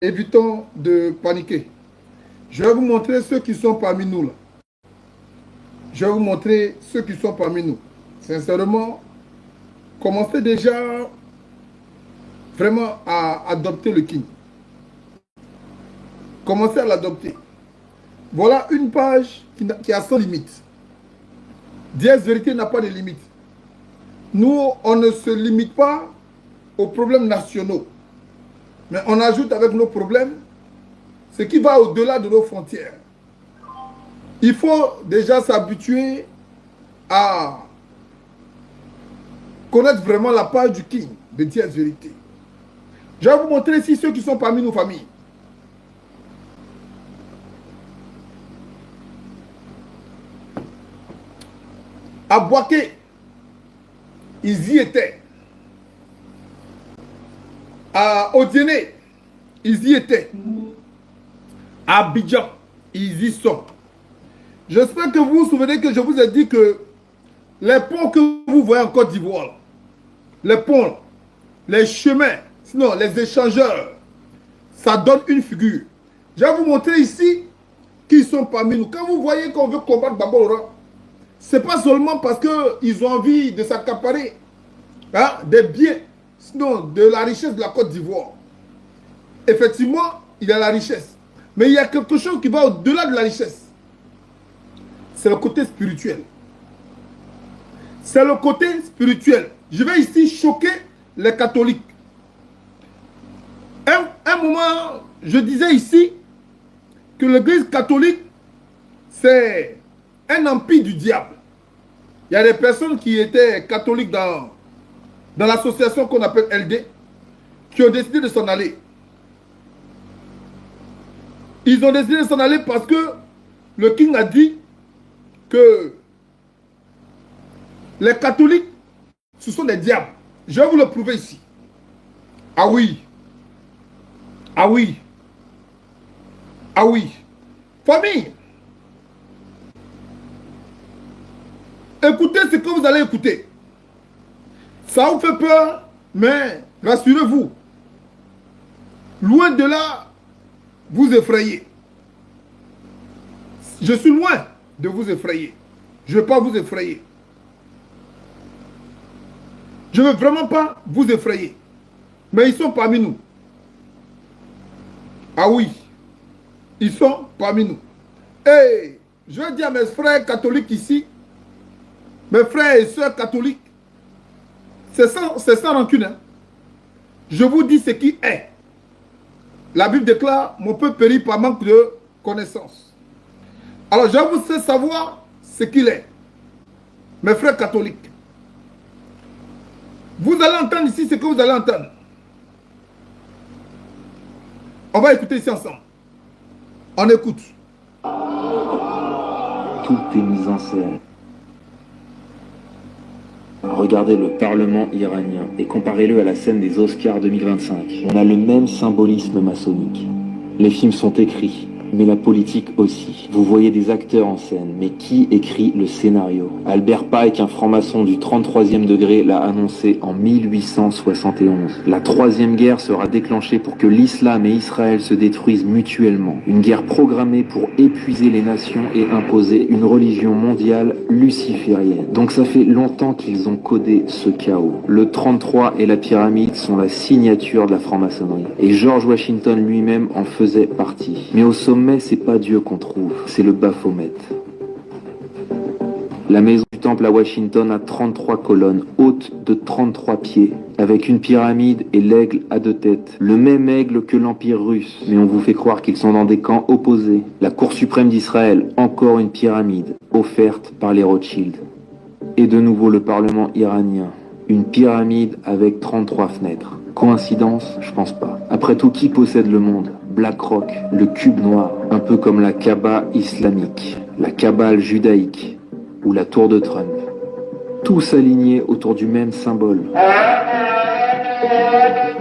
évitons de paniquer. Je vais vous montrer ceux qui sont parmi nous là. Je vais vous montrer ceux qui sont parmi nous. Sincèrement, commencez déjà vraiment à adopter le King. Commencez à l'adopter. Voilà une page qui a sans limite. Dièse Vérité n'a pas de limite. Nous, on ne se limite pas aux problèmes nationaux. Mais on ajoute avec nos problèmes ce qui va au-delà de nos frontières. Il faut déjà s'habituer à connaître vraiment la page du King de Dièse Vérité. Je vais vous montrer ici ceux qui sont parmi nos familles. À Boaké, ils y étaient. À Odiéné, ils y étaient. À Abidjan, ils y sont. J'espère que vous vous souvenez que je vous ai dit que les ponts que vous voyez en Côte d'Ivoire, les ponts, les chemins, sinon les échangeurs, ça donne une figure. Je vais vous montrer ici qui sont parmi nous. Quand vous voyez qu'on veut combattre Bambora, ce n'est pas seulement parce qu'ils ont envie de s'accaparer des biens, sinon de la richesse de la Côte d'Ivoire. Effectivement, il y a la richesse. Mais il y a quelque chose qui va au-delà de la richesse. C'est le côté spirituel. C'est le côté spirituel. Je vais ici choquer les catholiques. Un moment, je disais ici que l'église catholique, c'est un empire du diable. Il y a des personnes qui étaient catholiques dans l'association qu'on appelle LD, qui ont décidé de s'en aller. Ils ont décidé de s'en aller parce que le King a dit que les catholiques, ce sont des diables. Je vais vous le prouver ici. Ah oui. Ah oui. Ah oui. Famille, écoutez ce que vous allez écouter. Ça vous fait peur, mais rassurez-vous. Loin de là, vous effrayer. Je suis loin de vous effrayer. Je ne veux pas vous effrayer. Je ne veux vraiment pas vous effrayer. Mais ils sont parmi nous. Ah oui. Ils sont parmi nous. Et je veux dire à mes frères catholiques ici, mes frères et sœurs catholiques, c'est sans rancune. Hein. Je vous dis ce qui est. La Bible déclare, mon peuple périt par manque de connaissance. Alors je vous sais savoir ce qu'il est. Mes frères catholiques. Vous allez entendre ici ce que vous allez entendre. On va écouter ici ensemble. On écoute. Tout est mis en scène. Regardez le Parlement iranien et comparez-le à la scène des Oscars 2025. On a le même symbolisme maçonnique. Les films sont écrits, mais la politique aussi. Vous voyez des acteurs en scène, mais qui écrit le scénario? Albert Pike, un franc-maçon du 33e degré, l'a annoncé en 1871. La troisième guerre sera déclenchée pour que l'islam et Israël se détruisent mutuellement. Une guerre programmée pour épuiser les nations et imposer une religion mondiale luciférienne. Donc ça fait longtemps qu'ils ont codé ce chaos. Le 33 et la pyramide sont la signature de la franc-maçonnerie. Et George Washington lui-même en faisait partie. Mais au sommet, c'est pas Dieu qu'on trouve, c'est le Baphomet. La maison du temple à Washington a 33 colonnes, hautes de 33 pieds, avec une pyramide et l'aigle à 2 têtes. Le même aigle que l'Empire russe, mais on vous fait croire qu'ils sont dans des camps opposés. La Cour suprême d'Israël, encore une pyramide, offerte par les Rothschild. Et de nouveau le Parlement iranien, une pyramide avec 33 fenêtres. Coïncidence? Je pense pas. Après tout, qui possède le monde? BlackRock, le cube noir, un peu comme la Kaaba islamique, la Kabbale judaïque ou la tour de Trump. Tous alignés autour du même symbole.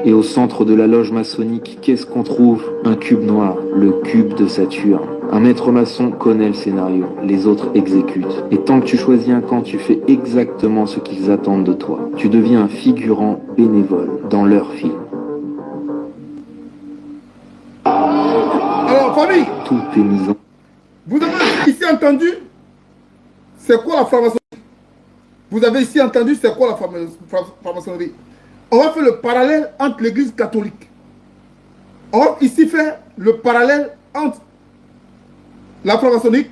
Et au centre de la loge maçonnique, qu'est-ce qu'on trouve? Un cube noir, le cube de Saturne. Un maître maçon connaît le scénario, les autres exécutent. Et tant que tu choisis un camp, tu fais exactement ce qu'ils attendent de toi. Tu deviens un figurant bénévole dans leur film. famille, Tout est mis en... vous avez ici entendu c'est quoi la franc-maçonnerie? Vous avez ici entendu c'est quoi la franc-maçonnerie? On va faire le parallèle entre l'église catholique. On va ici faire le parallèle entre la franc-maçonnerie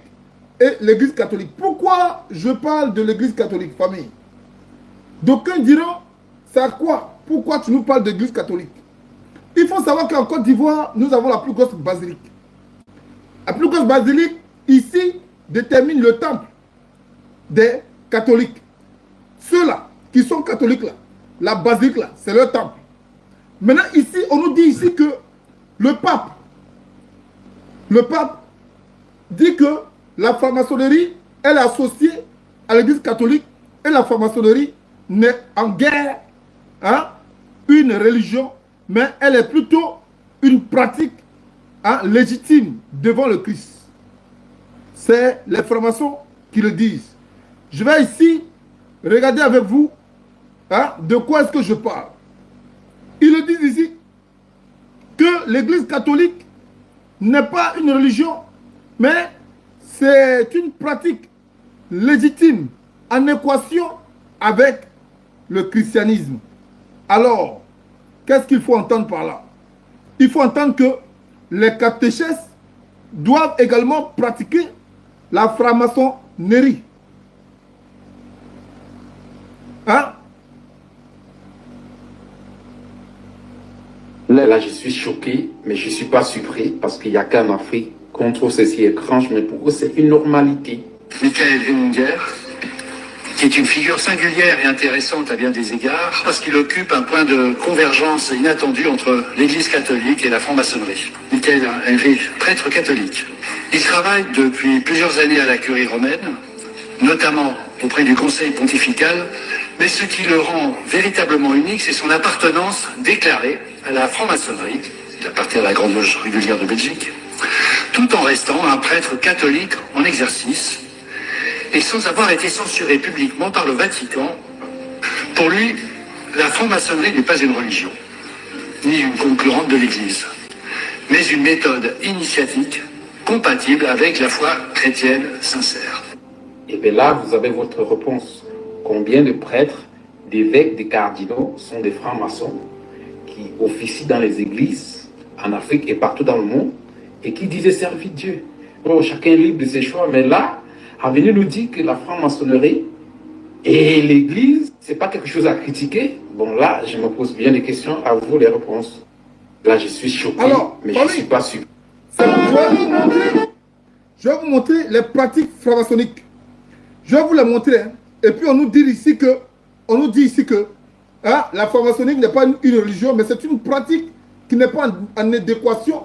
et l'église catholique. Pourquoi je parle de l'église catholique, famille? D'aucuns diront, c'est à quoi? Pourquoi tu nous parles d'église catholique? Il faut savoir qu'en Côte d'Ivoire, nous avons la plus grosse basilique. La plus grosse basilique, ici, détermine le temple des catholiques. Ceux-là, qui sont catholiques là, la basilique là, c'est leur temple. Maintenant, ici, on nous dit ici que le pape dit que la franc-maçonnerie, elle est associée à l'église catholique et la franc-maçonnerie n'est en guerre, hein, une religion, mais elle est plutôt une pratique, hein, légitime devant le Christ. C'est les francs-maçons qui le disent. Je vais ici regarder avec vous, hein, de quoi est-ce que je parle. Ils le disent ici que l'église catholique n'est pas une religion, mais c'est une pratique légitime en équation avec le christianisme. Alors, qu'est-ce qu'il faut entendre par là? Il faut entendre que les catéchèses doivent également pratiquer la franc-maçonnerie. Hein? Là, je suis choqué, mais je ne suis pas surpris parce qu'il n'y a qu'en Afrique qu'on trouve ceci étrange, mais pour eux, c'est une normalité. Michael Hellinger, qui est une figure singulière et intéressante à bien des égards, parce qu'il occupe un point de convergence inattendu entre l'Église catholique et la franc-maçonnerie. Michael Hellinger, prêtre catholique. Il travaille depuis plusieurs années à la curie romaine, notamment auprès du conseil pontifical, mais ce qui le rend véritablement unique, c'est son appartenance déclarée à la franc-maçonnerie. Il appartient à la Grande Loge régulière de Belgique, tout en restant un prêtre catholique en exercice, et sans avoir été censuré publiquement par le Vatican. Pour lui, la franc-maçonnerie n'est pas une religion, ni une concurrente de l'Église, mais une méthode initiatique compatible avec la foi chrétienne sincère. Et bien là, vous avez votre réponse. Combien de prêtres, d'évêques, de cardinaux sont des francs-maçons qui officient dans les églises en Afrique et partout dans le monde et qui disaient servir Dieu? Bon, chacun est libre de ses choix, mais là, à venir nous dire que la franc-maçonnerie et l'église, c'est pas quelque chose à critiquer. Bon, là, je me pose bien des questions, à vous les réponses. Là, je suis choqué, Alors, mais je ne suis pas sûr. Je vais vous montrer les pratiques franc-maçonniques. Je vais vous les montrer. Hein. Et puis on nous dit ici que, hein, la franc-maçonnerie n'est pas une religion, mais c'est une pratique qui n'est pas en adéquation,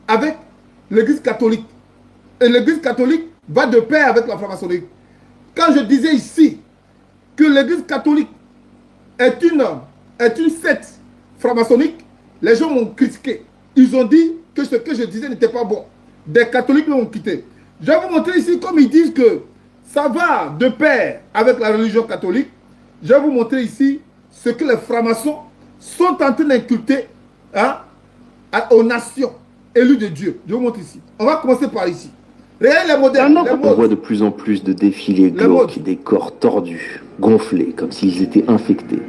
avec l'église catholique. Et l'église catholique va de pair avec la franc-maçonnerie. Quand je disais ici que l'église catholique est une secte franc-maçonnique, les gens m'ont critiqué. Ils ont dit que ce que je disais n'était pas bon. Des catholiques l'ont quitté. Je vais vous montrer ici, comme ils disent que ça va de pair avec la religion catholique, je vais vous montrer ici ce que les francs-maçons sont en train d'inculter, hein, aux nations élues de Dieu. Je vous montre ici. On va commencer par ici. Regardez les modèles. On voit de plus en plus de défilés glauques, des corps tordus, gonflés, comme s'ils étaient infectés.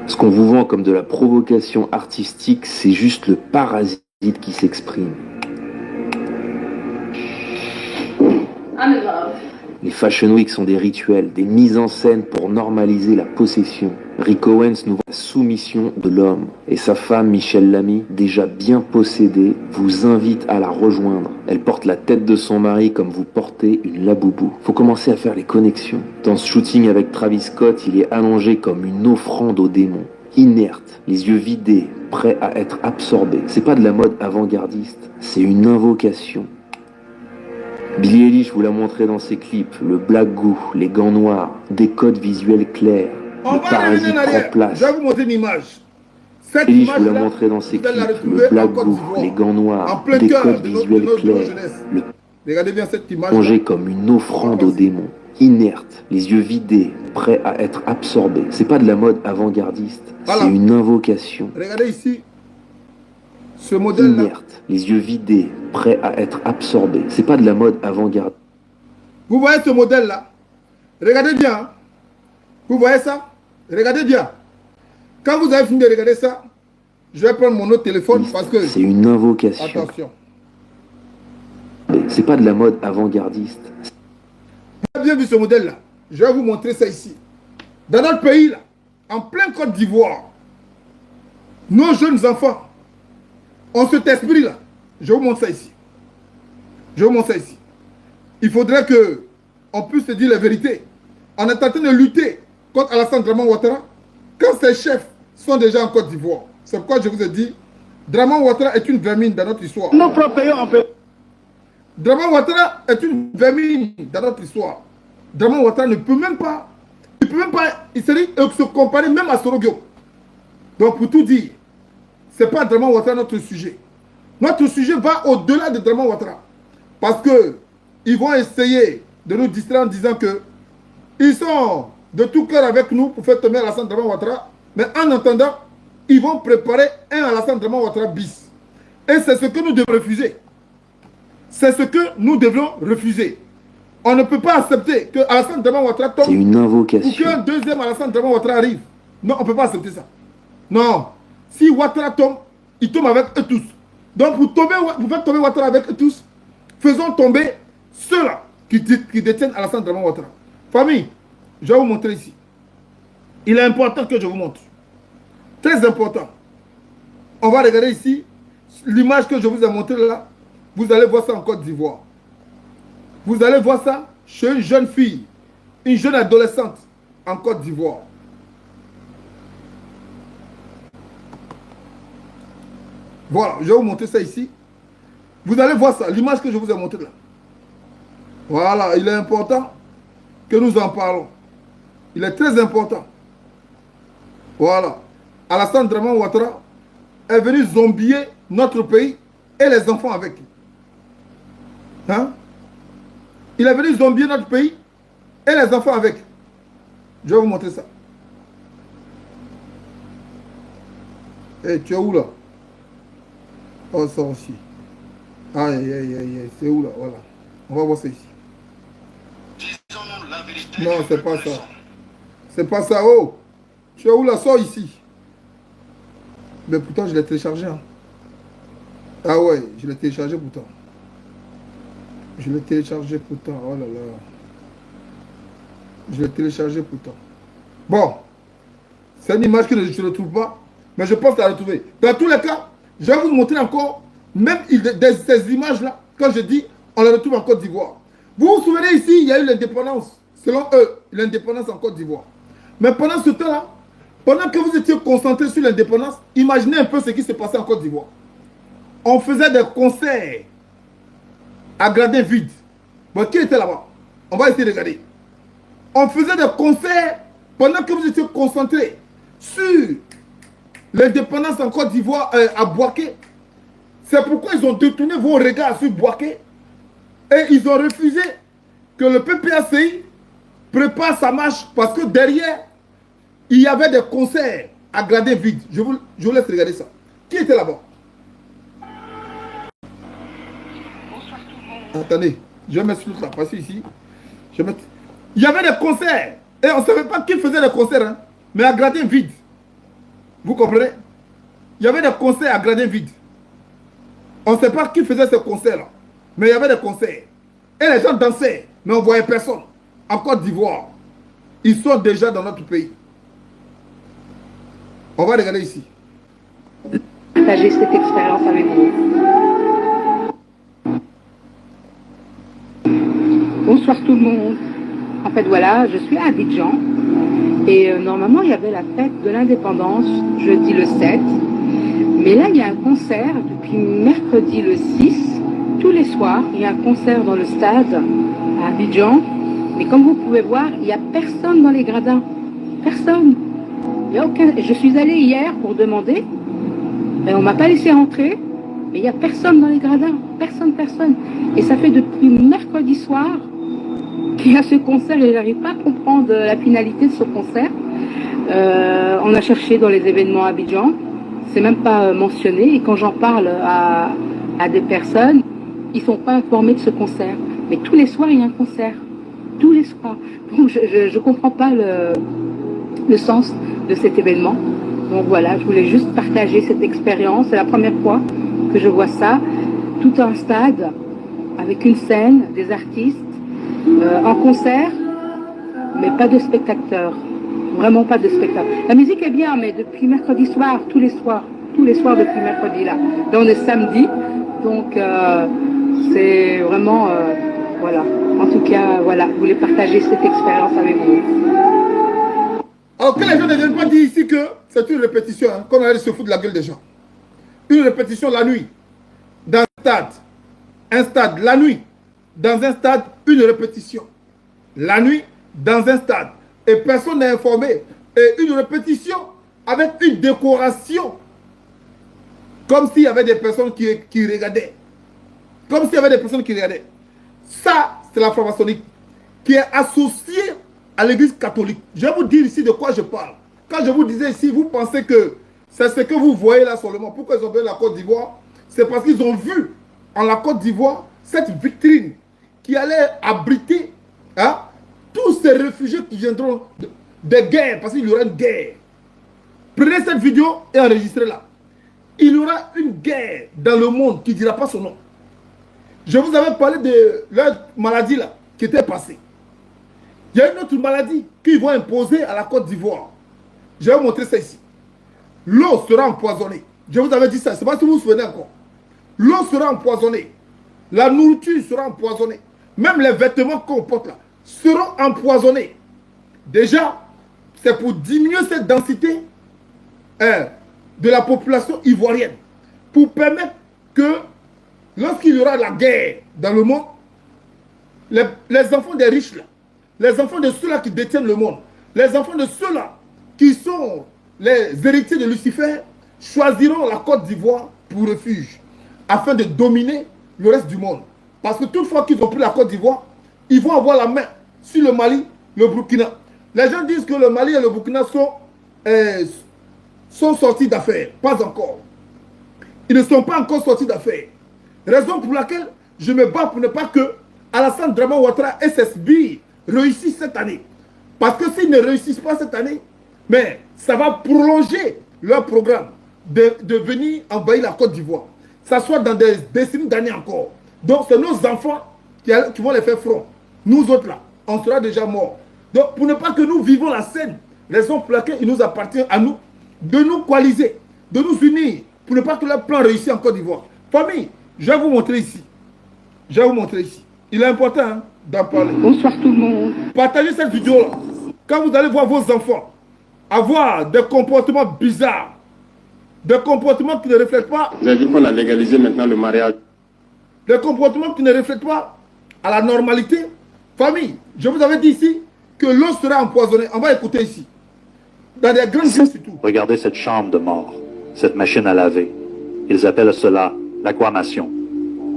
Ce qu'on vous vend comme de la provocation artistique, c'est juste le parasite qui s'exprime. Les Fashion Week sont des rituels, des mises en scène pour normaliser la possession. Rick Owens nous vend la soumission de l'homme. Et sa femme, Michelle Lamy, déjà bien possédée, vous invite à la rejoindre. Elle porte la tête de son mari comme vous portez une laboubou. Faut commencer à faire les connexions. Dans ce shooting avec Travis Scott, il est allongé comme une offrande au démon. Inerte, les yeux vidés, prêt à être absorbé. C'est pas de la mode avant-gardiste, c'est une invocation. Billie Eilish vous l'a montré dans ses clips, le black goo, les gants noirs, des codes visuels clairs, le parasite prend place. Je vais vous montrer une image. Cette Eilish image vous l'a montré dans ses clips, le black goo, les gants noirs, des codes visuels clairs, le regardez bien cette image. plongé comme une offrande au démon. Inerte, les yeux vidés, prêt à être absorbé. C'est pas de la mode avant-gardiste, Voilà. c'est une invocation. Regardez ici ce modèle-là. inerte, les yeux vidés, prêts à être absorbés. C'est pas de la mode avant-garde. Vous voyez ce modèle-là? Regardez bien. Hein. Vous voyez ça? Regardez bien. Quand vous avez fini de regarder ça, je vais prendre mon autre téléphone parce que... C'est une invocation. Attention. C'est pas de la mode avant-gardiste. Vous avez bien vu ce modèle-là? Je vais vous montrer ça ici. Dans notre pays, là, en plein Côte d'Ivoire, nos jeunes enfants ont cet esprit-là. Je vous montre ça ici. Je vous montre ça ici. Il faudrait qu'on puisse se dire la vérité. On est en train de lutter contre Alassane Draman Ouattara quand ses chefs sont déjà en Côte d'Ivoire. C'est pourquoi je vous ai dit, Draman Ouattara est une vermine dans notre histoire. Nos propres pays, on peut. Draman Ouattara est une vermine dans notre histoire. Draman Ouattara ne peut même pas, il se comparer même à Sorogyo. Donc pour tout dire, ce n'est pas Draman Ouattara notre sujet. Notre sujet va au-delà de Draman Ouattara. Parce qu'ils vont essayer de nous distraire en disant que ils sont de tout cœur avec nous pour faire tomber Alassane Draman Ouattara. Mais en attendant, ils vont préparer un Alassane Draman Ouattara bis. Et c'est ce que nous devons refuser. C'est ce que nous devons refuser. On ne peut pas accepter que Alassane Draman Ouattara tombe. C'est une Ou invocation. qu'un deuxième Alassane Draman Ouattara arrive. Non, on ne peut pas accepter ça. Non. Si Ouattara tombe, il tombe avec eux tous. Donc pour faire tomber Ouattara avec eux tous, faisons tomber ceux-là qui détiennent Alassane Draman Ouattara. Famille, je vais vous montrer ici. Il est important que je vous montre. Très important. On va regarder ici l'image que je vous ai montrée là. Vous allez voir ça en Côte d'Ivoire. Vous allez voir ça chez une jeune fille, une jeune adolescente en Côte d'Ivoire. Voilà, je vais vous montrer ça ici. Vous allez voir ça, l'image que je vous ai montrée là. Voilà, il est important que nous en parlons. Il est très important. Voilà. Alassane Draman Ouattara est venu zombier notre pays et les enfants avec lui. Hein? Il est venu zombier notre pays et les enfants avec. Je vais vous montrer ça. Eh, tu es où là? Oh, ça aussi. Aïe, aïe, aïe, aïe. C'est où là? Voilà. On va voir ça ici. Non, c'est pas ça. C'est pas ça. Oh! Tu es où là? Sors ici. Mais pourtant, je l'ai téléchargé. Hein. Ah ouais, je l'ai téléchargé pourtant. Je l'ai téléchargé pourtant. Oh là là. Je l'ai téléchargé pourtant. Bon. C'est une image que je ne retrouve pas. Mais je pense la retrouver. Dans tous les cas, je vais vous montrer encore. Même ces images-là, quand je dis, on les retrouve en Côte d'Ivoire. Vous vous souvenez ici, il y a eu l'indépendance. Selon eux, l'indépendance en Côte d'Ivoire. Mais pendant ce temps-là, pendant que vous étiez concentrés sur l'indépendance, imaginez un peu ce qui s'est passé en Côte d'Ivoire. On faisait des concerts à gradins vides. Bon, qui était là-bas? On va essayer de regarder. On faisait des concerts pendant que vous étiez concentrés sur l'indépendance en Côte d'Ivoire à Bouaké. C'est pourquoi ils ont détourné vos regards sur Bouaké et ils ont refusé que le PPACI prépare sa marche parce que derrière, il y avait des concerts à gradins vides. Je vous laisse regarder ça. Qui était là-bas? Attendez, je vais mettre sur là, parce que ici, il y avait des concerts. Et on ne savait pas qui faisait les concerts, hein, mais à gradins vides. Vous comprenez? Il y avait des concerts à gradins vides. On ne sait pas qui faisait ces concerts-là. Mais il y avait des concerts. Et les gens dansaient, mais on ne voyait personne. En Côte d'Ivoire, ils sont déjà dans notre pays. On va regarder ici. Partager cette expérience avec vous. Bonsoir tout le monde. En fait, voilà, je suis à Abidjan. Et normalement, il y avait la fête de l'indépendance, jeudi le 7. Mais là, il y a un concert depuis mercredi le 6. Tous les soirs, il y a un concert dans le stade à Abidjan. Mais comme vous pouvez voir, il n'y a personne dans les gradins. Personne. Il y a aucun... Je suis allée hier pour demander. Et on ne m'a pas laissé entrer. Mais il n'y a personne dans les gradins. Personne, personne. Et ça fait depuis mercredi soir qu'il y a ce concert et je n'arrive pas à comprendre la finalité de ce concert. On a cherché dans les événements à Abidjan. c'est même pas mentionné. Et quand j'en parle à des personnes, ils sont pas informés de ce concert. Mais tous les soirs, il y a un concert. Tous les soirs. Donc je comprends pas le sens de cet événement. Donc voilà, je voulais juste partager cette expérience. C'est la première fois que je vois ça. Tout un stade avec une scène, des artistes, en concert, mais pas de spectateurs. Vraiment pas de spectateurs. La musique est bien, mais depuis mercredi soir, tous les soirs depuis mercredi là. Là on est samedi, donc c'est vraiment voilà. En tout cas, voilà, je voulais partager cette expérience avec vous. Alors que les gens ne viennent pas dire ici que c'est une répétition, hein, qu'on allait se foutre de la gueule des gens. Une répétition la nuit, dans un stade, la nuit, dans un stade, une répétition. La nuit, dans un stade. Et personne n'est informé. Et une répétition avec une décoration. Comme s'il y avait des personnes qui regardaient. Comme s'il y avait des personnes qui regardaient. Ça, c'est la franc-maçonnerie qui est associée à l'église catholique. Je vais vous dire ici de quoi je parle. Quand je vous disais ici, vous pensez que c'est ce que vous voyez là seulement. Pourquoi ils ont fait la Côte d'Ivoire? C'est parce qu'ils ont vu en la Côte d'Ivoire cette vitrine qui allait abriter tous ces réfugiés qui viendront de guerre, parce qu'il y aura une guerre. Prenez cette vidéo et enregistrez-la. Il y aura une guerre dans le monde qui ne dira pas son nom. Je vous avais parlé de leur maladie là, qui était passée. Il y a une autre maladie qu'ils vont imposer à la Côte d'Ivoire. Je vais vous montrer ça ici. L'eau sera empoisonnée. Je vous avais dit ça, je ne sais pas si vous vous souvenez encore. L'eau sera empoisonnée. La nourriture sera empoisonnée. Même les vêtements qu'on porte là seront empoisonnés. Déjà, c'est pour diminuer cette densité de la population ivoirienne. Pour permettre que, lorsqu'il y aura la guerre dans le monde, les enfants des riches là, les enfants de ceux-là qui détiennent le monde, les enfants de ceux-là qui sont les héritiers de Lucifer, choisiront la Côte d'Ivoire pour refuge, afin de dominer le reste du monde. Parce que toutefois qu'ils ont pris la Côte d'Ivoire, ils vont avoir la main sur le Mali, le Burkina. Les gens disent que le Mali et le Burkina sont sortis d'affaires. Pas encore. Ils ne sont pas encore sortis d'affaires. Raison pour laquelle je me bats pour ne pas que Alassane Draman Ouattara et ses sbires réussissent cette année. Parce que s'ils ne réussissent pas cette année, mais ça va prolonger leur programme de venir envahir la Côte d'Ivoire. Ça soit dans des décennies d'années encore. Donc c'est nos enfants qui vont les faire front. Nous autres là, on sera déjà morts. Donc pour ne pas que nous vivons la scène, raison pour laquelle il nous appartient à nous de nous coaliser, de nous unir, pour ne pas que leur plan réussisse en Côte d'Ivoire. Famille, je vais vous montrer ici. Je vais vous montrer ici. Il est important hein, d'en parler. Bonsoir tout le monde. Partagez cette vidéo-là. Quand vous allez voir vos enfants avoir des comportements bizarres, des comportements qui ne reflètent pas... Vous avez vu qu'on a légalisé maintenant le mariage. Des comportements qui ne reflètent pas à la normalité. Famille, je vous avais dit ici que l'eau sera empoisonnée. On va écouter ici. Dans des grandes villes surtout. Regardez cette chambre de mort, cette machine à laver. Ils appellent cela l'aquamation,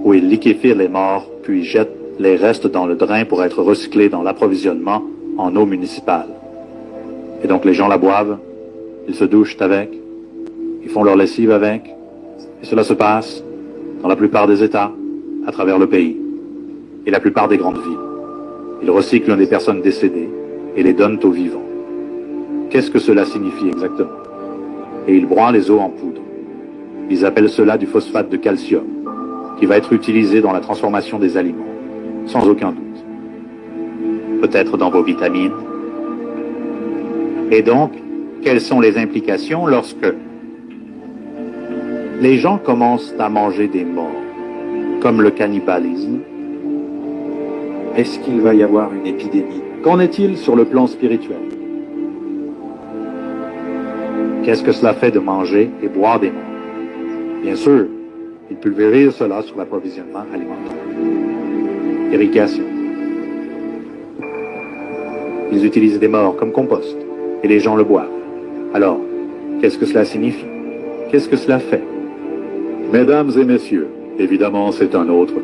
où ils liquéfient les morts, puis jettent les restes dans le drain pour être recyclés dans l'approvisionnement en eau municipale. Et donc les gens la boivent, ils se douchent avec, ils font leur lessive avec, et cela se passe dans la plupart des États, à travers le pays, et la plupart des grandes villes. Ils recyclent des personnes décédées et les donnent aux vivants. Qu'est-ce que cela signifie exactement? Et ils broient les eaux en poudre. Ils appellent cela du phosphate de calcium, qui va être utilisé dans la transformation des aliments, sans aucun doute. Peut-être dans vos vitamines. Et donc, quelles sont les implications lorsque les gens commencent à manger des morts, comme le cannibalisme? Est-ce qu'il va y avoir une épidémie? Qu'en est-il sur le plan spirituel? Qu'est-ce que cela fait de manger et boire des morts? Bien sûr, ils pulvérisent cela sur l'approvisionnement alimentaire. Irrigation. Ils utilisent des morts comme compost et les gens le boivent. Alors, qu'est-ce que cela signifie? Qu'est-ce que cela fait? Mesdames et messieurs, évidemment c'est un autre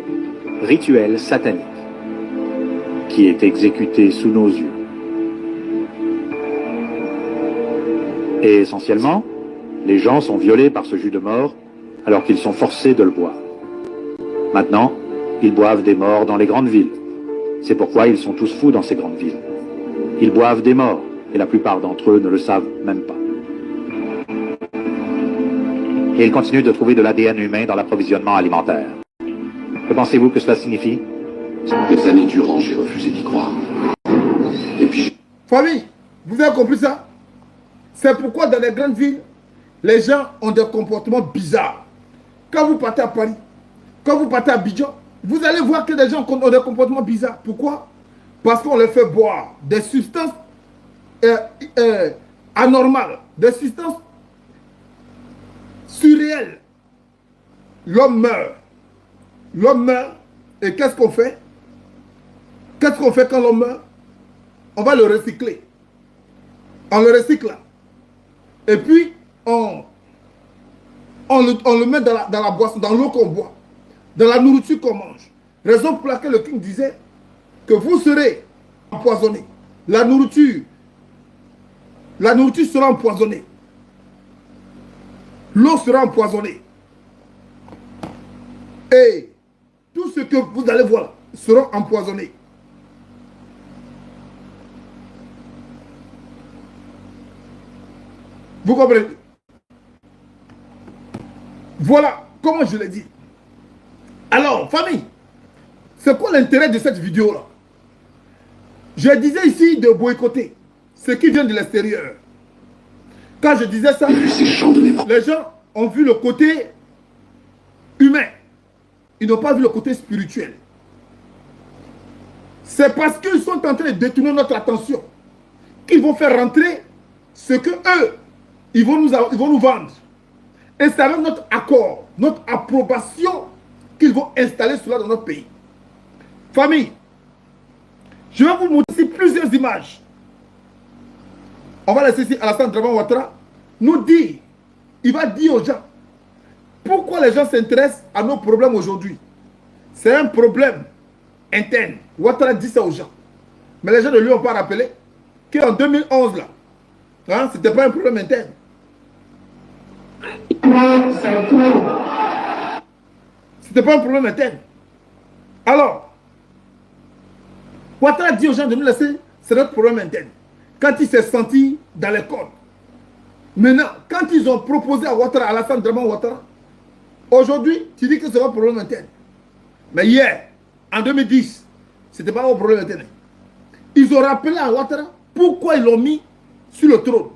rituel satanique qui est exécuté sous nos yeux. Et essentiellement, Les gens sont violés par ce jus de mort alors qu'ils sont forcés de le boire. Maintenant, ils boivent des morts dans les grandes villes. C'est pourquoi ils sont tous fous dans ces grandes villes. Ils boivent des morts et la plupart d'entre eux ne le savent même pas. Et ils continuent de trouver de l'ADN humain dans l'approvisionnement alimentaire. Que pensez-vous que cela signifie? Des années durant, j'ai refusé d'y croire. Et puis... Famille, vous avez compris ça? C'est pourquoi dans les grandes villes, les gens ont des comportements bizarres. Quand vous partez à Paris, quand vous partez à Abidjan, vous allez voir que les gens ont des comportements bizarres. Pourquoi? Parce qu'on les fait boire des substances anormales, des substances surréelles. L'homme meurt. L'homme meurt. Et qu'est-ce qu'on fait? Qu'est-ce qu'on fait quand l'homme meurt? On va le recycler. On le recycle. Et puis, on le met dans la boisson, dans l'eau qu'on boit, dans la nourriture qu'on mange. Raison pour laquelle le King disait que vous serez empoisonné. La nourriture sera empoisonnée. L'eau sera empoisonnée. Et tout ce que vous allez voir sera empoisonné. Vous comprenez? Voilà comment je l'ai dit. Alors, famille, c'est quoi l'intérêt de cette vidéo-là? Je disais ici de boycotter ce qui vient de l'extérieur. Quand je disais ça, les gens ont vu le côté humain. Ils n'ont pas vu le côté spirituel. C'est parce qu'ils sont en train de détourner notre attention qu'ils vont faire rentrer ce que eux, ils vont nous vendre. Et c'est avec notre accord, notre approbation qu'ils vont installer cela dans notre pays. Famille, je vais vous montrer ici plusieurs images. On va laisser ici Alassane Dramane Ouattara nous dire, il va dire aux gens, pourquoi les gens s'intéressent à nos problèmes aujourd'hui. C'est un problème interne. Ouattara dit ça aux gens. Mais les gens ne lui ont pas rappelé qu'en 2011, là, hein, ce n'était pas un problème interne. C'était pas un problème interne. Alors, Ouattara dit aux gens de nous laisser, c'est notre problème interne. Quand il s'est senti dans les cordes. Maintenant, quand ils ont proposé à Ouattara, à Alassane Dramane Ouattara, aujourd'hui, tu dis que c'est un problème interne. Mais hier, en 2010, ce n'était pas un problème interne. Ils ont rappelé à Ouattara pourquoi ils l'ont mis sur le trône.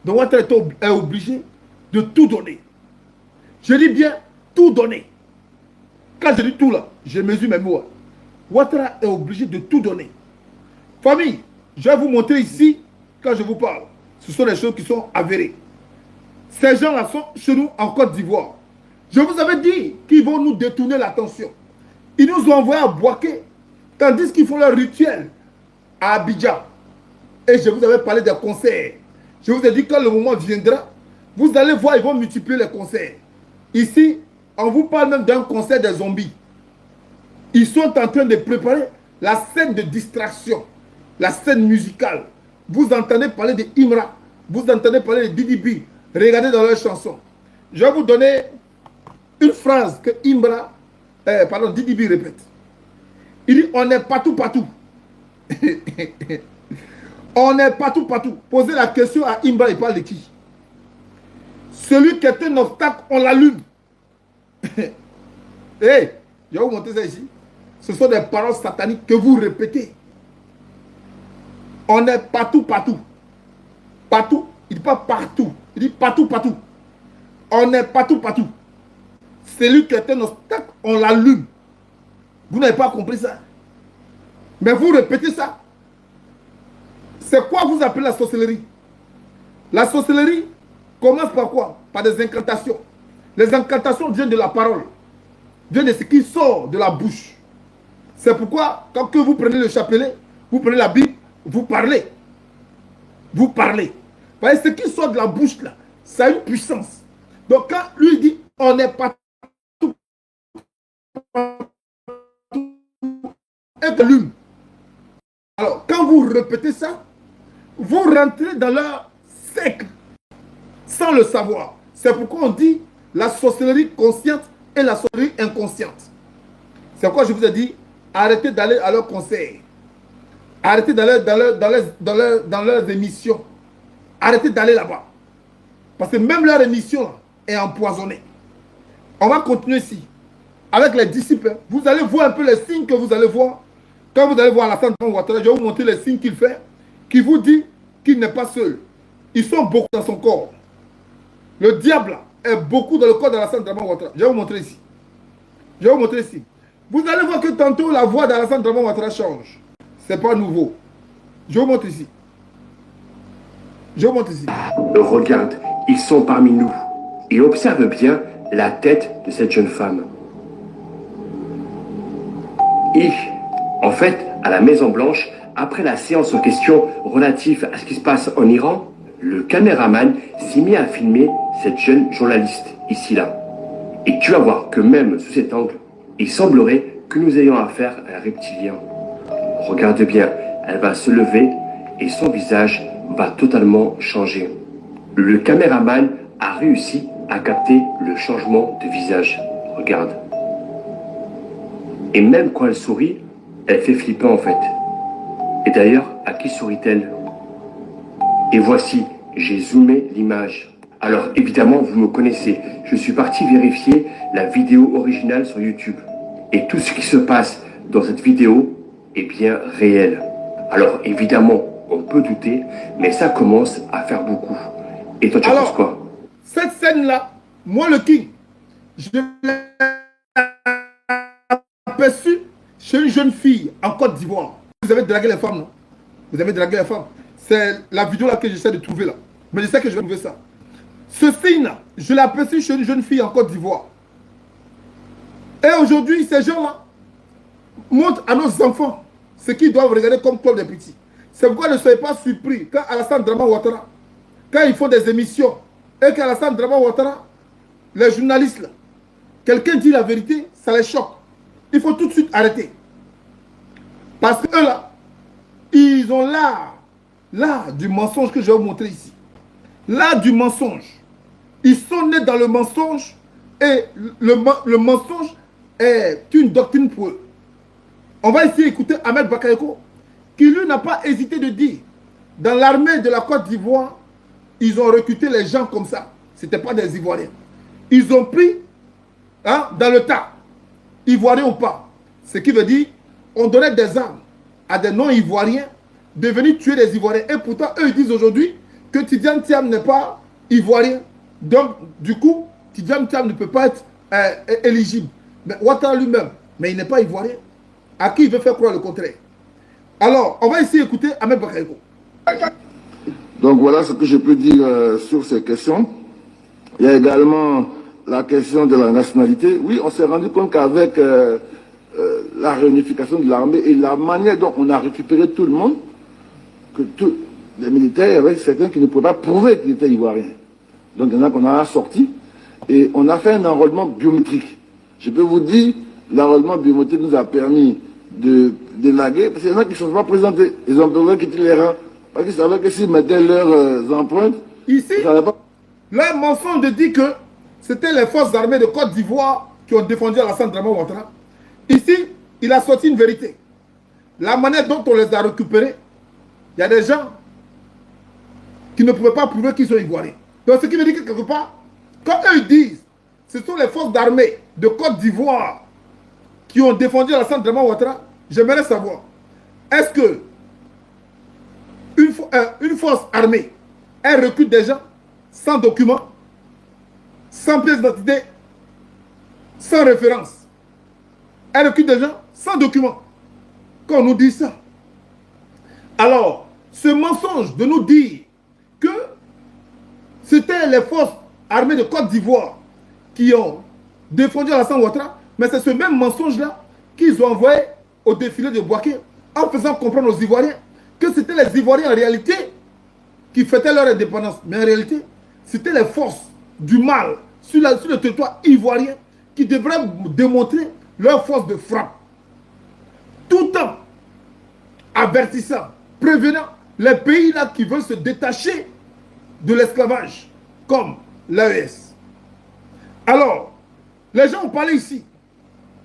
Donc Ouattara est obligé de tout donner. Je dis bien tout donner. Quand je dis tout là, je mesure mes mots. Ouattara est obligé de tout donner. Famille, je vais vous montrer ici, quand je vous parle, ce sont des choses qui sont avérées. Ces gens-là sont chez nous en Côte d'Ivoire. Je vous avais dit qu'ils vont nous détourner l'attention. Ils nous ont envoyés à Bouaké, tandis qu'ils font leur rituel à Abidjan. Et je vous avais parlé des concerts. Je vous ai dit que quand le moment viendra, vous allez voir, ils vont multiplier les concerts. Ici, on vous parle même d'un concert des zombies. Ils sont en train de préparer la scène de distraction, la scène musicale. Vous entendez parler de Imra, vous entendez parler de Didi B. Regardez dans leurs chansons. Je vais vous donner une phrase que Didi B répète. Il dit, on est partout, partout. On est partout, partout. Posez la question à Imra, il parle de qui? Celui qui est un obstacle, on l'allume. Hey, je vais vous montrer ça ici. Ce sont des paroles sataniques que vous répétez. On est partout, partout. Partout, il ne dit pas partout. Il dit partout, partout. On est partout, partout. Celui qui est un obstacle, on l'allume. Vous n'avez pas compris ça. Mais vous répétez ça. C'est quoi vous appelez la sorcellerie? La sorcellerie commence par quoi? Par des incantations. Les incantations viennent de la parole. Viennent de ce qui sort de la bouche. C'est pourquoi, quand que vous prenez le chapelet, vous prenez la Bible, vous parlez. Vous parlez. Vous voyez, ce qui sort de la bouche là, ça a une puissance. Donc quand lui dit, on n'est pas tout, et allume. Alors, quand vous répétez ça, vous rentrez dans leur cercle. sans le savoir. C'est pourquoi on dit la sorcellerie consciente et la sorcellerie inconsciente. C'est pourquoi je vous ai dit, arrêtez d'aller à leurs conseils. Arrêtez d'aller dans leurs émissions. Arrêtez d'aller là-bas. Parce que même leur émission là, est empoisonnée. On va continuer ici. Avec les disciples, vous allez voir un peu les signes que vous allez voir. Quand vous allez voir Alassane Ouattara, je vais vous montrer les signes qu'il fait, qui vous dit qu'il n'est pas seul. Ils sont beaucoup dans son corps. Le diable est beaucoup dans le corps d'Alassane Ouattara. Je vais vous montrer ici. Je vais vous montrer ici. Vous allez voir que tantôt la voix d'Alassane Ouattara change. Ce n'est pas nouveau. Je vous montre ici. Je vous montre ici. Regarde, ils sont parmi nous. Et observe bien la tête de cette jeune femme. Et, en fait, à la Maison Blanche, après la séance en question relative à ce qui se passe en Iran, le caméraman s'est mis à filmer cette jeune journaliste, ici là. Et tu vas voir que même sous cet angle, il semblerait que nous ayons affaire à un reptilien. Regarde bien, elle va se lever et son visage va totalement changer. Le caméraman a réussi à capter le changement de visage. Regarde. Et même quand elle sourit, elle fait flipper en fait. Et d'ailleurs, à qui sourit-elle? Et voici, j'ai zoomé l'image. Alors évidemment, vous me connaissez. Je suis parti vérifier la vidéo originale sur YouTube. Et tout ce qui se passe dans cette vidéo est bien réel. Alors évidemment, on peut douter, mais ça commence à faire beaucoup. Et toi, tu penses quoi? Cette scène-là, moi le King, je l'ai aperçu chez une jeune fille en Côte d'Ivoire. Vous avez dragué les femmes, non? Vous avez dragué les femmes. C'est la vidéo là que j'essaie de trouver là. Mais je sais que je vais trouver ça. Ce signe-là, je l'ai aperçu chez une jeune fille en Côte d'Ivoire. Et aujourd'hui, ces gens-là montrent à nos enfants ce qu'ils doivent regarder comme club des petits. C'est pourquoi ne soyez pas surpris quand Alassane Ouattara, quand ils font des émissions, et qu'Alassane Ouattara, les journalistes, là, quelqu'un dit la vérité, ça les choque. Il faut tout de suite arrêter. Parce qu'eux là, ils ont l'art du mensonge que je vais vous montrer ici. L'art du mensonge. Ils sont nés dans le mensonge et le mensonge est une doctrine pour eux. On va ici écouter Ahmed Bakayoko, qui lui n'a pas hésité de dire, dans l'armée de la Côte d'Ivoire, ils ont recruté les gens comme ça. Ce n'étaient pas des Ivoiriens. Ils ont pris dans le tas, Ivoiriens ou pas. Ce qui veut dire, on donnait des armes à des non-Ivoiriens de venir tuer des Ivoiriens. Et pourtant, eux, ils disent aujourd'hui que Tidjane Thiam n'est pas Ivoirien. Donc, du coup, Tidjane Thiam ne peut pas être éligible. Mais Ouattara lui-même, mais il n'est pas Ivoirien. À qui il veut faire croire le contraire? Alors, on va ici écouter Ahmed Bakayoko. Donc voilà ce que je peux dire sur ces questions. Il y a également la question de la nationalité. Oui, on s'est rendu compte qu'avec la réunification de l'armée et la manière dont on a récupéré tout le monde, que tous les militaires, il y avait certains qui ne pouvaient pas prouver qu'ils étaient ivoiriens. Donc il y en a qu'on a sorti et on a fait un enrôlement biométrique. Je peux vous dire, l'enrôlement biométrique nous a permis de laguer, parce qu'il y en a qui ne sont pas présentés. Ils ont besoin de quitter les rangs. Parce qu'ils savaient que s'ils mettaient leurs empreintes, ici, leur mensonge de dire que c'était les forces armées de Côte d'Ivoire qui ont défendu Alassane Ouattara. Ici, il a sorti une vérité. La manière dont on les a récupérés, il y a des gens qui ne pouvaient pas prouver qu'ils sont ivoiriens. Donc ce qui veut dire que quelque part, quand eux disent ce sont les forces armées de Côte d'Ivoire qui ont défendu Alassane Ouattara, j'aimerais savoir, est-ce que une force armée, elle recrute des gens sans documents, sans pièce d'identité, sans référence? Elle recrute des gens sans documents. Quand on nous dit ça. Alors, ce mensonge de nous dire que c'était les forces armées de Côte d'Ivoire qui ont défendu Alassane Ouattara, mais c'est ce même mensonge-là qu'ils ont envoyé au défilé de Bouaké en faisant comprendre aux Ivoiriens que c'était les Ivoiriens en réalité qui fêtaient leur indépendance. Mais en réalité, c'était les forces du mal sur le territoire ivoirien qui devraient démontrer leur force de frappe. Tout en avertissant, prévenant les pays là qui veulent se détacher de l'esclavage. comme l'AES. Alors, les gens ont parlé ici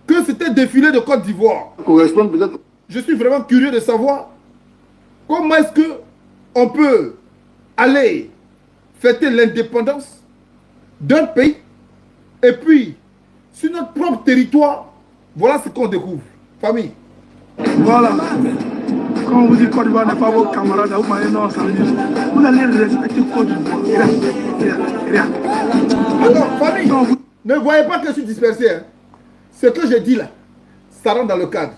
que c'était défilé de Côte d'Ivoire. Correspond peut-être. Je suis vraiment curieux de savoir comment est-ce que on peut aller fêter l'indépendance d'un pays et puis sur notre propre territoire, voilà ce qu'on découvre. Famille. Voilà. Quand on vous dit Côte d'Ivoire n'est pas vos camarades, vous m'avez non, ça veut dire vous allez respecter Côte d'Ivoire. Rien. Alors, famille, ne voyez pas que je suis dispersé. Hein. Ce que je dis là, ça rentre dans le cadre.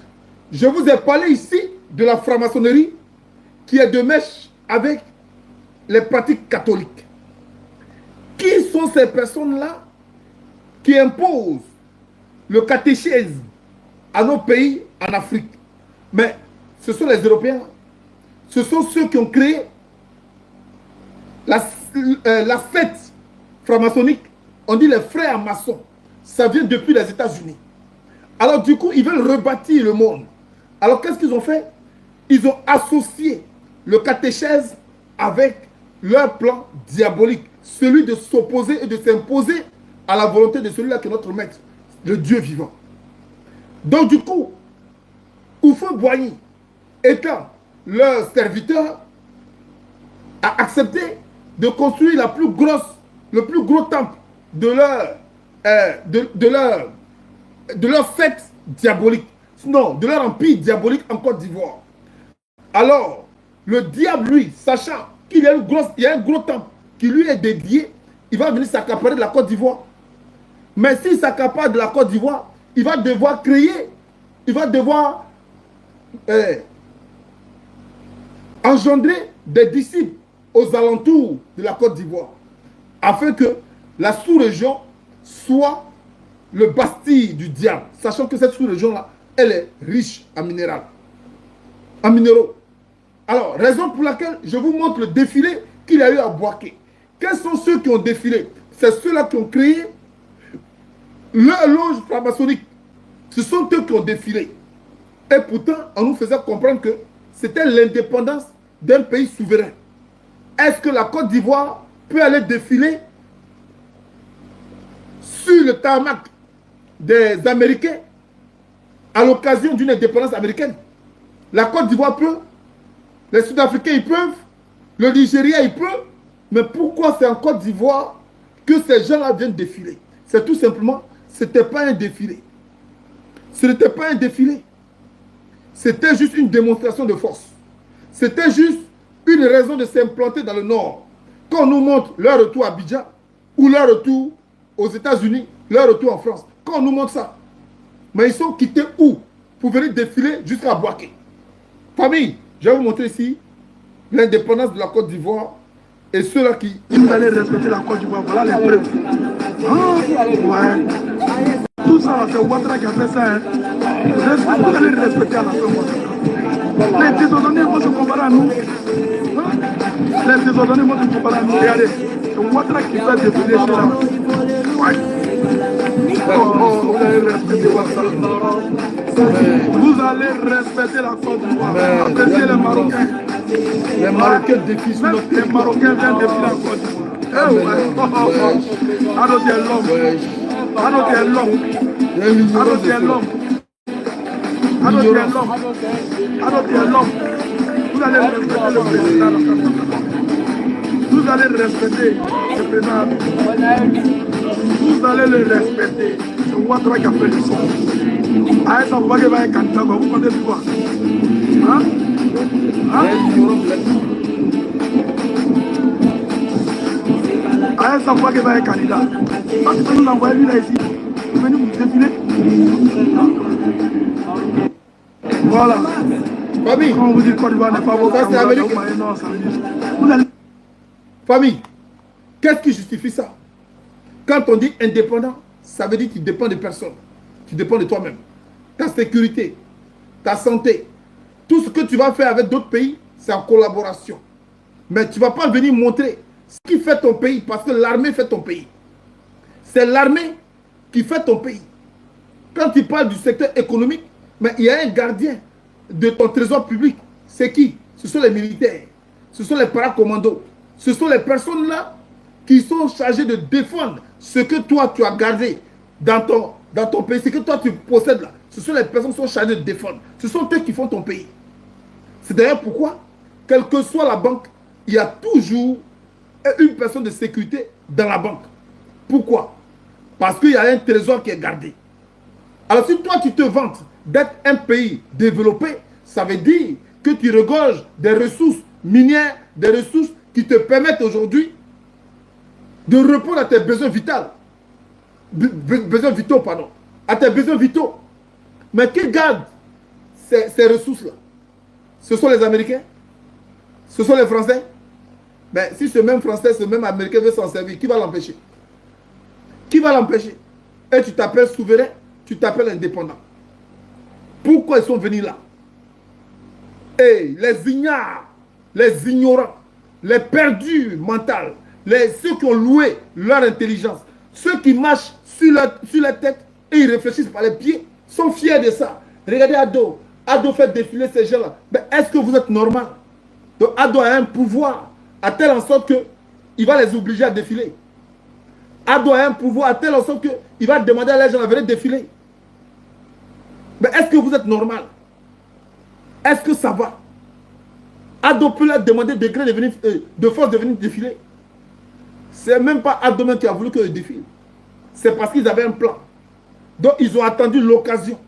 Je vous ai parlé ici de la franc-maçonnerie qui est de mèche avec les pratiques catholiques. Qui sont ces personnes-là qui imposent le catéchisme à nos pays en Afrique? Mais ce sont les Européens. Ce sont ceux qui ont créé la fête franc-maçonnique. On dit les frères maçons. Ça vient depuis les États-Unis. Alors du coup, ils veulent rebâtir le monde. Alors qu'est-ce qu'ils ont fait? Ils ont associé le catéchèse avec leur plan diabolique. Celui de s'opposer et de s'imposer à la volonté de celui-là qui est notre maître, le Dieu vivant. Donc du coup, Houphouët-Boigny, étant leur serviteur, a accepté de construire le plus gros temple de leur fête diabolique. Non, de leur empire diabolique en Côte d'Ivoire. Alors, le diable, lui, sachant qu'il y a un gros temple qui lui est dédié, il va venir s'accaparer de la Côte d'Ivoire. Mais s'il s'accapare de la Côte d'Ivoire, il va devoir créer, il va devoir engendrer des disciples aux alentours de la Côte d'Ivoire, afin que la sous-région soit le bastille du diable, sachant que cette sous-région-là, elle est riche en minéral, en minéraux. Alors, raison pour laquelle je vous montre le défilé qu'il y a eu à Bouaké. Quels sont ceux qui ont défilé? C'est ceux-là qui ont créé leur loge franc-maçonnique. Ce sont eux qui ont défilé. Et pourtant, on nous faisait comprendre que c'était l'indépendance d'un pays souverain. Est-ce que la Côte d'Ivoire peut aller défiler sur le tarmac des Américains à l'occasion d'une indépendance américaine? La Côte d'Ivoire peut, les Sud-Africains ils peuvent, le Nigeria il peut, mais pourquoi c'est en Côte d'Ivoire que ces gens-là viennent défiler? C'est tout simplement, ce n'était pas un défilé. Ce n'était pas un défilé. C'était juste une démonstration de force. C'était juste une raison de s'implanter dans le Nord. Quand on nous montre leur retour à Abidjan, ou leur retour aux États-Unis, leur retour en France, quand on nous montre ça, mais ils sont quittés où? Pour venir défiler jusqu'à Bouaké. Famille, je vais vous montrer ici l'indépendance de la Côte d'Ivoire et ceux-là qui... Vous allez respecter la Côte d'Ivoire, voilà les preuves. Ouais. Tout ça, c'est Ouattara qui a fait ça. Hein. Vous allez respecter à la fin. Les désordonnés vont se comparer à nous. Les désordonnés vont se comparer à nous. Regardez, c'est Ouattara qui fait défiler chez là. Ouais. Vous allez respecter Ouattara. Vous allez respecter la Côte d'Ivoire. Appréciez les Marocains. Les Marocains défient même les Marocains viennent défiler la Côte d'Ivoire. Ah non, c'est l'homme. Ah non, c'est l'homme. Ah non, c'est l'homme. Ah non, c'est l'homme. Ah non, c'est l'homme. Vous allez respecter le président. Vous allez respecter le président. Vous allez le respecter. C'est Ouattara qui a fait le son. Ah, ça va qu'il va être candidat. Vous comptez sur quoi? Hein? Ah, ça va qu'il va être candidat. Parce que nous envoyons lui là ici. Vous venez vous défiler. Voilà. Famille. Quand on vous dit Côte d'Ivoire n'est pas vos camarades, non, ça veut dire. Vous allez... Famille, qu'est-ce qui justifie ça? Quand on dit indépendant, ça veut dire que tu dépends de personne. Tu dépends de toi-même. Ta sécurité, ta santé, tout ce que tu vas faire avec d'autres pays, c'est en collaboration. Mais tu ne vas pas venir montrer ce qui fait ton pays, parce que l'armée fait ton pays. C'est l'armée qui fait ton pays. Quand tu parles du secteur économique, mais il y a un gardien de ton trésor public. C'est qui? Ce sont les militaires. Ce sont les paracommandos. Ce sont les personnes-là qui sont chargés de défendre ce que toi tu as gardé dans ton pays, ce que toi tu possèdes là. Ce sont les personnes qui sont chargées de défendre. Ce sont eux qui font ton pays. C'est d'ailleurs pourquoi, quelle que soit la banque, il y a toujours une personne de sécurité dans la banque. Pourquoi? Parce qu'il y a un trésor qui est gardé. Alors si toi tu te vantes d'être un pays développé, ça veut dire que tu regorges des ressources minières, des ressources qui te permettent aujourd'hui de répondre à tes besoins vitaux. Besoins vitaux, pardon. À tes besoins vitaux. Mais qui garde ces ressources-là? Ce sont les Américains? Ce sont les Français? Mais si ce même Français, ce même Américain veut s'en servir, qui va l'empêcher? Qui va l'empêcher? Et tu t'appelles souverain, tu t'appelles indépendant. Pourquoi ils sont venus là? Et les ignares, les ignorants, les perdus mentaux, ceux qui ont loué leur intelligence, ceux qui marchent sur la tête et ils réfléchissent par les pieds, sont fiers de ça. Regardez Ado. Ado fait défiler ces gens-là. Mais est-ce que vous êtes normal? Donc Ado a un pouvoir à telle en sorte qu'il va les obliger à défiler. Ado a un pouvoir à telle en sorte qu'il va demander à les gens de venir défiler. Mais est-ce que vous êtes normal? Est-ce que ça va? Ado peut leur demander de force de venir défiler. C'est même pas Ado même qui a voulu qu'ils défilent. C'est parce qu'ils avaient un plan. Donc ils ont attendu l'occasion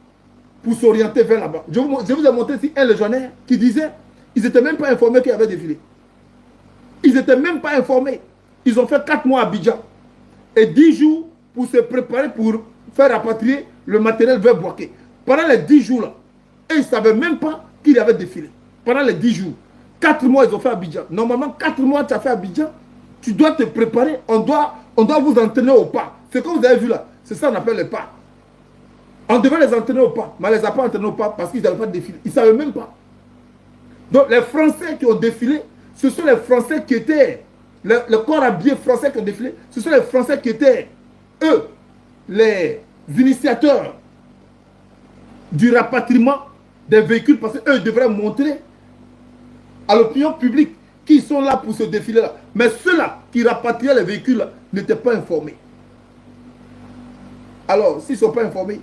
pour s'orienter vers là-bas. Je vous ai montré ici un légionnaire qui disait ils n'étaient même pas informés qu'il y avait défilé. Ils n'étaient même pas informés. Ils ont fait 4 mois à Abidjan et 10 jours pour se préparer pour faire rapatrier le matériel vers Boaké. Pendant les 10 jours là, et ils ne savaient même pas qu'il y avait défilé. Pendant les 10 jours. 4 mois ils ont fait Abidjan. Normalement 4 mois tu as fait Abidjan, tu dois te préparer, on doit vous entraîner au pas. Ce que vous avez vu là, c'est ça qu'on appelle les pas. On devait les entraîner au pas, mais on ne les a pas entraînés au pas parce qu'ils n'avaient pas défilé. Ils ne savaient même pas. Donc les Français qui ont défilé, ce sont les Français qui étaient, le corps habillé français qui ont défilé, ce sont les Français qui étaient, eux, les initiateurs du rapatriement des véhicules parce qu'eux devraient montrer à l'opinion publique qu'ils sont là pour ce défilé-là. Mais ceux-là qui rapatriaient les véhicules n'étaient pas informés. Alors, s'ils ne sont pas informés,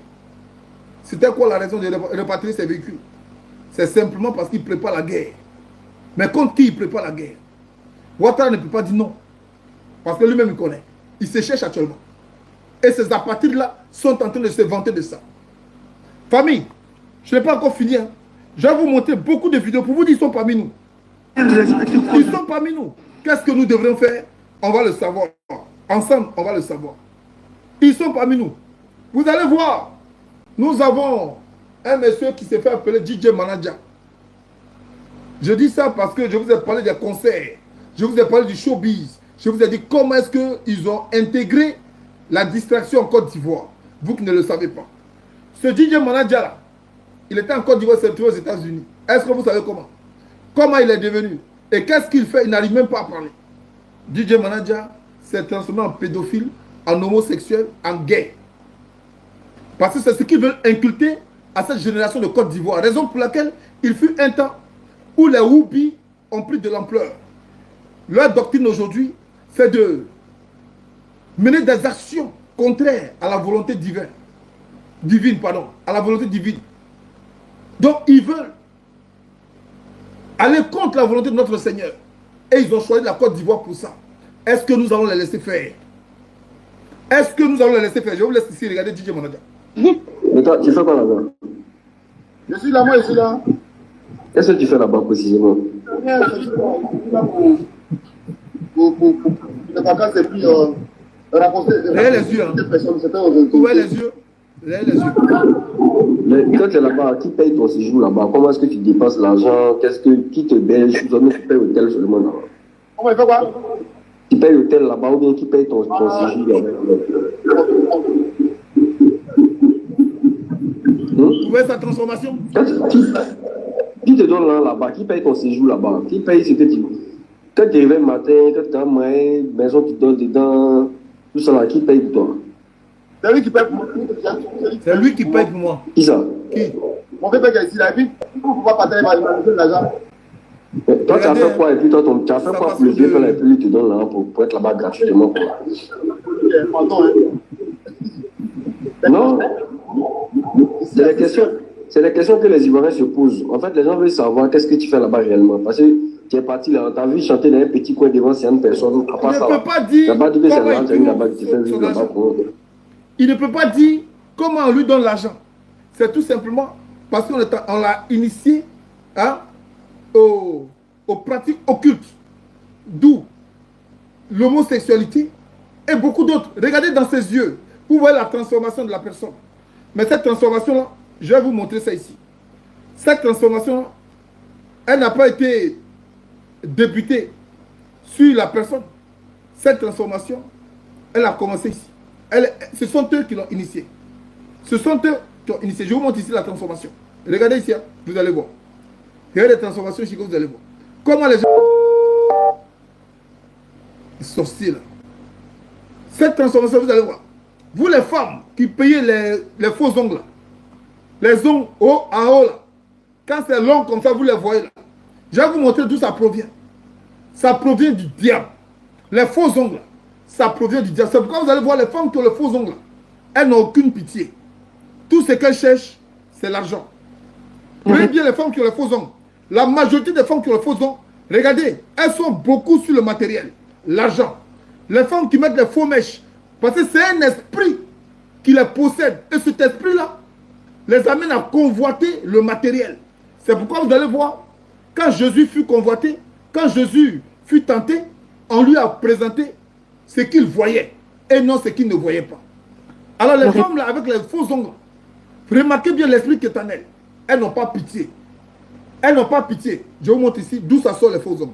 c'était quoi la raison de rapatrier ces véhicules? C'est simplement parce qu'ils préparent la guerre. Mais contre qui ils préparent la guerre? Ouattara ne peut pas dire non. Parce que lui-même il connaît. Il se cherche actuellement. Et ces apatrides-là sont en train de se vanter de ça. Famille, je n'ai pas encore fini. Hein. Je vais vous montrer beaucoup de vidéos pour vous dire qu'ils sont parmi nous. Ils sont parmi nous. Qu'est-ce que nous devrions faire? On va le savoir. Ensemble, on va le savoir. Ils sont parmi nous. Vous allez voir. Nous avons un monsieur qui s'est fait appeler DJ Manager. Je dis ça parce que je vous ai parlé des concerts. Je vous ai parlé du showbiz. Je vous ai dit comment est-ce qu'ils ont intégré la distraction en Côte d'Ivoire. Vous qui ne le savez pas. Ce DJ Manager là, il était en Côte d'Ivoire, il s'est retrouvé aux États-Unis. Est-ce que vous savez comment? Comment il est devenu? Et qu'est-ce qu'il fait? Il n'arrive même pas à parler. DJ Manager s'est transformé en pédophile, en homosexuel, en gay. Parce que c'est ce qu'ils veulent inculter à cette génération de Côte d'Ivoire. Raison pour laquelle il fut un temps où les Whoopi ont pris de l'ampleur. Leur doctrine aujourd'hui, c'est de mener des actions contraires à la volonté divine. À la volonté divine. Donc ils veulent aller contre la volonté de notre Seigneur. Et ils ont choisi la Côte d'Ivoire pour ça. Est-ce que nous allons les laisser faire? Est-ce que nous allons les laisser faire? Je vous laisse ici regarder DJ Manager. Mais toi, tu fais quoi là-bas? Je suis là, moi, je suis là. Qu'est-ce que tu fais là-bas précisément? Pour les vacances et puis rencontrer les yeux. Des personnes. Ouvrez les yeux. Les yeux. Mais quand tu es là-bas, qui paye ton séjour là-bas? Comment est-ce que tu dépenses l'argent? Qui te belge? Tu payes l'hôtel seulement là-bas? Comment il fait quoi? Qui paye l'hôtel là-bas ou bien qui paye ton séjour là-bas? Vous voyez sa transformation? Qui te donne là-bas? Qui paye ton séjour là-bas? Qui paye ce que tu veux? Quand tu arrives le matin, quand tu as une maison, tu dors dedans, tout ça là, qui paye pour toi? C'est lui qui paye pour moi. C'est lui qui paye pour moi. Qui ça? Qui? Mon frère paye ici, là, et puis, pour pouvoir partager l'argent. Toi, tu as Regardez, fait quoi? Et puis toi, tu as fait ça quoi passe pour le vieux de- père et puis il te donne l'argent pour être là-bas gratuitement, quoi. Non, c'est les questions que les Ivoiriens se posent. En fait, les gens veulent savoir qu'est-ce que tu fais là-bas réellement. Parce que tu es parti là, tu as vu chanter dans un petit coin devant 50 personnes. À Il part ne ça, peut pas dire tu n'as pas dit que c'est comment là, il tu as eu là-bas, trouve tu fais vivre son là-bas argent. pour eux. Il ne peut pas dire comment on lui donne l'argent. C'est tout simplement parce qu'on l'a initié hein, aux pratiques occultes. D'où l'homosexualité et beaucoup d'autres. Regardez dans ses yeux. Vous voyez la transformation de la personne. Mais cette transformation-là, je vais vous montrer ça ici. Cette transformation-là, elle n'a pas été débutée sur la personne. Cette transformation, elle a commencé ici. Ce sont eux qui l'ont initiée. Ce sont eux qui ont initié. Je vous montre ici la transformation. Regardez ici, hein, vous allez voir. Regardez les transformations ici que vous allez voir. Comment les gens... Les sorciers là. Cette transformation, vous allez voir. Vous les femmes qui payez les faux ongles là. Les ongles haut à haut là. Quand c'est long comme ça, vous les voyez là. Je vais vous montrer d'où ça provient. Ça provient du diable. Les faux ongles, ça provient du diable. C'est pourquoi vous allez voir les femmes qui ont les faux ongles. Elles n'ont aucune pitié. Tout ce qu'elles cherchent, c'est l'argent. Prenez bien les femmes qui ont les faux ongles. La majorité des femmes qui ont les faux ongles, regardez, elles sont beaucoup sur le matériel, l'argent. Les femmes qui mettent les faux mèches, parce que c'est un esprit qui les possède. Et cet esprit-là les amène à convoiter le matériel. C'est pourquoi vous allez voir, quand Jésus fut convoité, quand Jésus fut tenté, on lui a présenté ce qu'il voyait et non ce qu'il ne voyait pas. Alors les femmes là avec les faux ongles, remarquez bien l'esprit qui est en elles. Elles n'ont pas pitié. Elles n'ont pas pitié. Je vous montre ici d'où ça sort les faux ongles.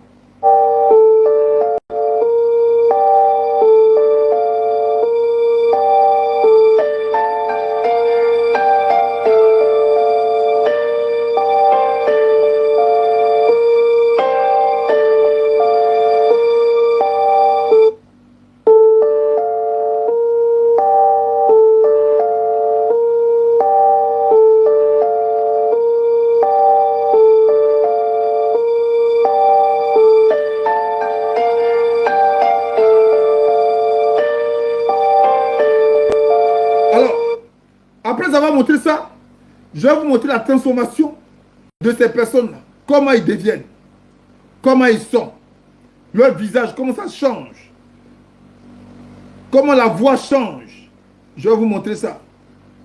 Après avoir montré ça, je vais vous montrer la transformation de ces personnes-là. Comment ils deviennent. Comment ils sont. Leur visage, comment ça change. Comment la voix change. Je vais vous montrer ça.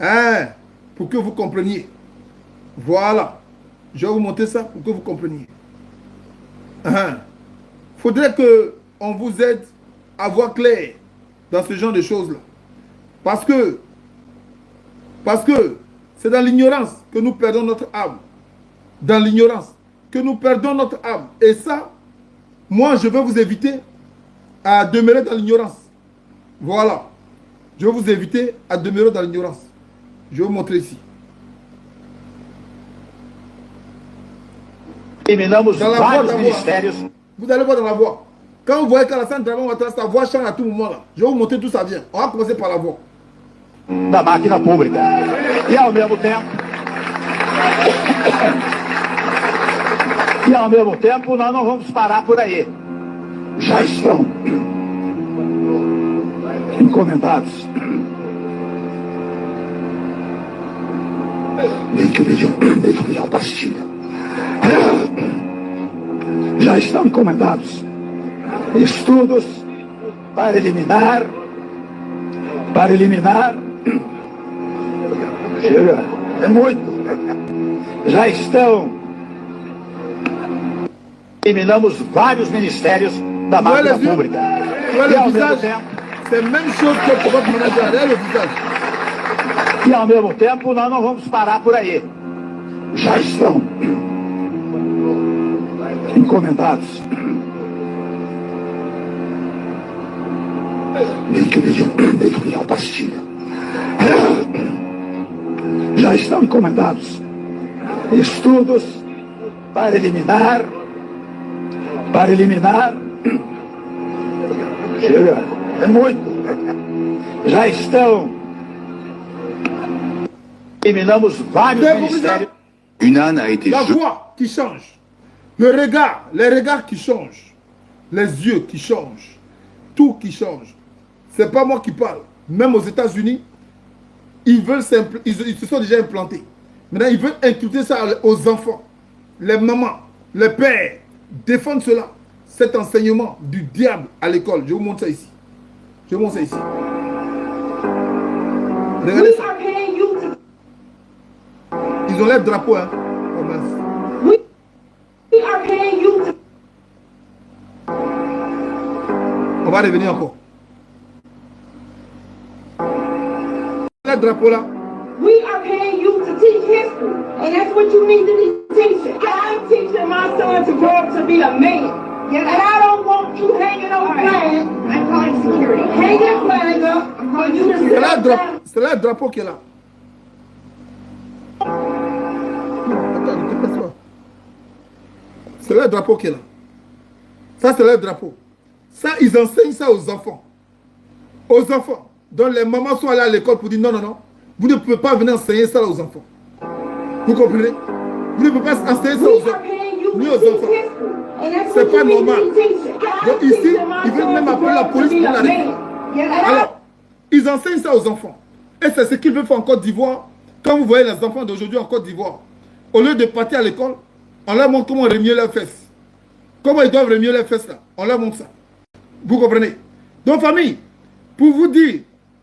Hein, pour que vous compreniez. Voilà. Je vais vous montrer ça pour que vous compreniez. Il faudrait qu'on vous aide à voir clair dans ce genre de choses-là. Parce que c'est dans l'ignorance que nous perdons notre âme. Dans l'ignorance que nous perdons notre âme. Et ça, moi, je vais vous éviter à demeurer dans l'ignorance. Voilà. Je vais vous éviter à demeurer dans l'ignorance. Je vais vous montrer ici. Eliminamos Dans la vários voix, ministérios. Vous allez voir dans la voix. Quand vous voyez qu'Alassane Dramane Ouattara, sa voix change à tout moment là. Je vais vous montrer d'où ça vient. On va commencer par la voix. Da máquina pública. E ao mesmo tempo, nós não vamos parar por aí. Já estão encomendados. Dentro de pastilha. Já estão encomendados estudos para eliminar. Chega, é muito. Já estão. Eliminamos vários ministérios da máquina pública. E ao mesmo tempo, c'est la même chose que pour votre manager, é o visage. E ao mesmo tempo, nós não vamos parar por aí. Já estão encomendados. Dentro de pastilha. Já estão encomendados estudos para eliminar. Chega, é muito. Já estão. Eliminamos vários ministérios. Une âne a été La voix qui change. Le regard, les regards qui changent, les yeux qui changent, tout qui change. C'est pas moi qui parle. Même aux États-Unis, ils se sont déjà implantés. Maintenant, ils veulent inculquer ça aux enfants. Les mamans, les pères défendent cela. Cet enseignement du diable à l'école. Je vous montre ça ici. Je vous montre ça ici. Regardez ça. Ils ont l'air drapeau, hein. Oh mince. On va revenir encore. Le drapeau là. We are paying you to teach history, and that's what you need to be teaching. I'm teaching my son to grow up to be a man, and I don't want you hanging on flags. I'm calling security. Hang that flag up. I'm calling you to C'est là le drapeau qui est là. Attends, ne te passe pas. C'est là le drapeau qui est là. Ça, c'est le drapeau. Ça, ils enseignent ça aux enfants. Aux enfants. Donc les mamans sont allées à l'école pour dire non, non, non. Vous ne pouvez pas venir enseigner ça aux enfants. Vous comprenez? Vous ne pouvez pas enseigner ça aux enfants. Ni aux enfants. C'est pas normal. Donc ici, ils veulent même appeler la police pour l'arrêter. Alors, ils enseignent ça aux enfants. Et c'est ce qu'ils veulent faire en Côte d'Ivoire. Quand vous voyez les enfants d'aujourd'hui en Côte d'Ivoire, au lieu de partir à l'école, on leur montre comment remuer leurs fesses. Comment ils doivent remuer leurs fesses là. On leur montre ça. Vous comprenez? Donc famille, pour vous dire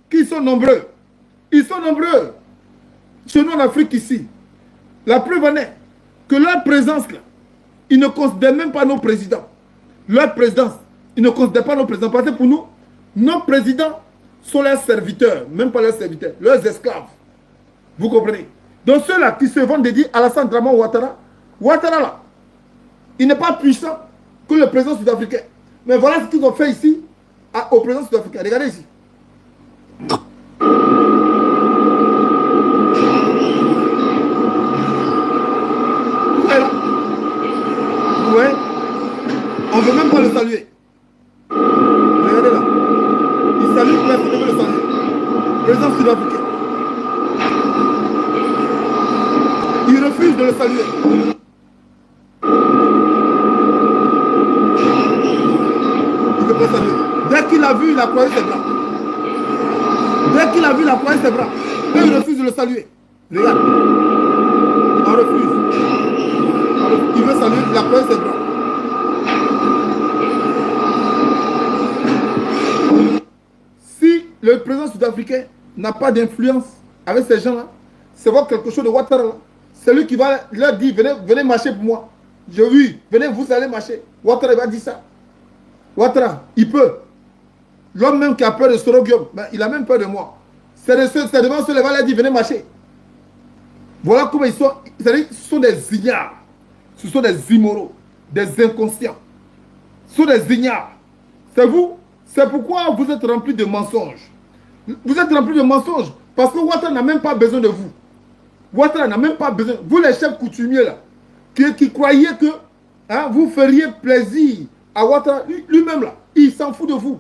qu'ils sont nombreux, ils sont nombreux chez nous en Afrique ici. La preuve en est que leur présence là, ils ne considèrent même pas nos présidents. Leur présence, ils ne considèrent pas nos présidents. Parce que pour nous, nos présidents sont leurs serviteurs, même pas leurs serviteurs, leurs esclaves. Vous comprenez? Donc ceux-là qui se vendent de dire Alassane Draman Ouattara, Ouattara là, il n'est pas puissant que le président sud-africain. Mais voilà ce qu'ils ont fait ici au président sud-africain. Regardez ici. Vous voyez? On ne veut même pas le saluer. Regardez là. Il salue, personne ne veut le saluer. Président sud-africain. Il refuse de le saluer. Il ne peut pas saluer. Dès qu'il a vu, il a croisé ses bras. Dès qu'il a vu, il a croisé ses bras. Et il refuse de le saluer. Regarde. On refuse. Il veut saluer, il a croisé ses bras. Si le président sud-africain n'a pas d'influence avec ces gens-là, c'est voir quelque chose de Ouattara là. C'est lui qui va leur dire, venez marcher pour moi. Oui, venez, vous allez marcher. Ouattara va dire ça. Ouattara, il peut. L'homme même qui a peur de Sorogium, ben, il a même peur de moi. C'est devant ceux qui va leur dire, venez marcher. Voilà comment ils sont. C'est-à-dire, ce sont des ignares. Ce sont des immoraux, des inconscients. Ce sont des ignares. C'est vous. C'est pourquoi vous êtes remplis de mensonges. Vous êtes remplis de mensonges parce que Ouattara n'a même pas besoin de vous. Ouattara n'a même pas besoin. Vous les chefs coutumiers là, qui croyaient que hein, vous feriez plaisir à Ouattara, lui-même là, il s'en fout de vous.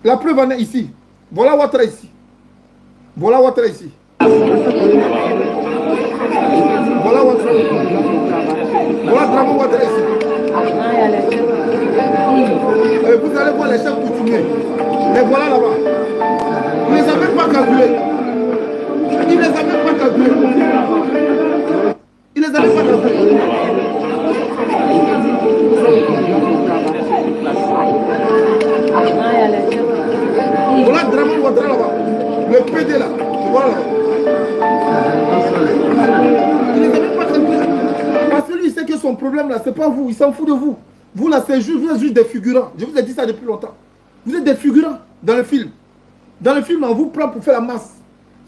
La preuve en est ici. Voilà Ouattara ici. Voilà Ouattara ici. Voilà Ouattara. Voilà Draman Ouattara ici. Et vous allez voir les chefs coutumiers. Les voilà là-bas. Ils ne les ont même pas calculés. Il ne les a même pas calculés. Il ne les a même pas calculés. Voilà Draman Ouattara là-bas. Le PD là. Voilà là. Il ne les a même pas calculés. Parce que lui, il sait que son problème là, c'est pas vous. Il s'en fout de vous. Vous là, c'est juste, vous êtes juste des figurants. Je vous ai dit ça depuis longtemps. Vous êtes des figurants dans le film. Dans le film, on vous prend pour faire la masse.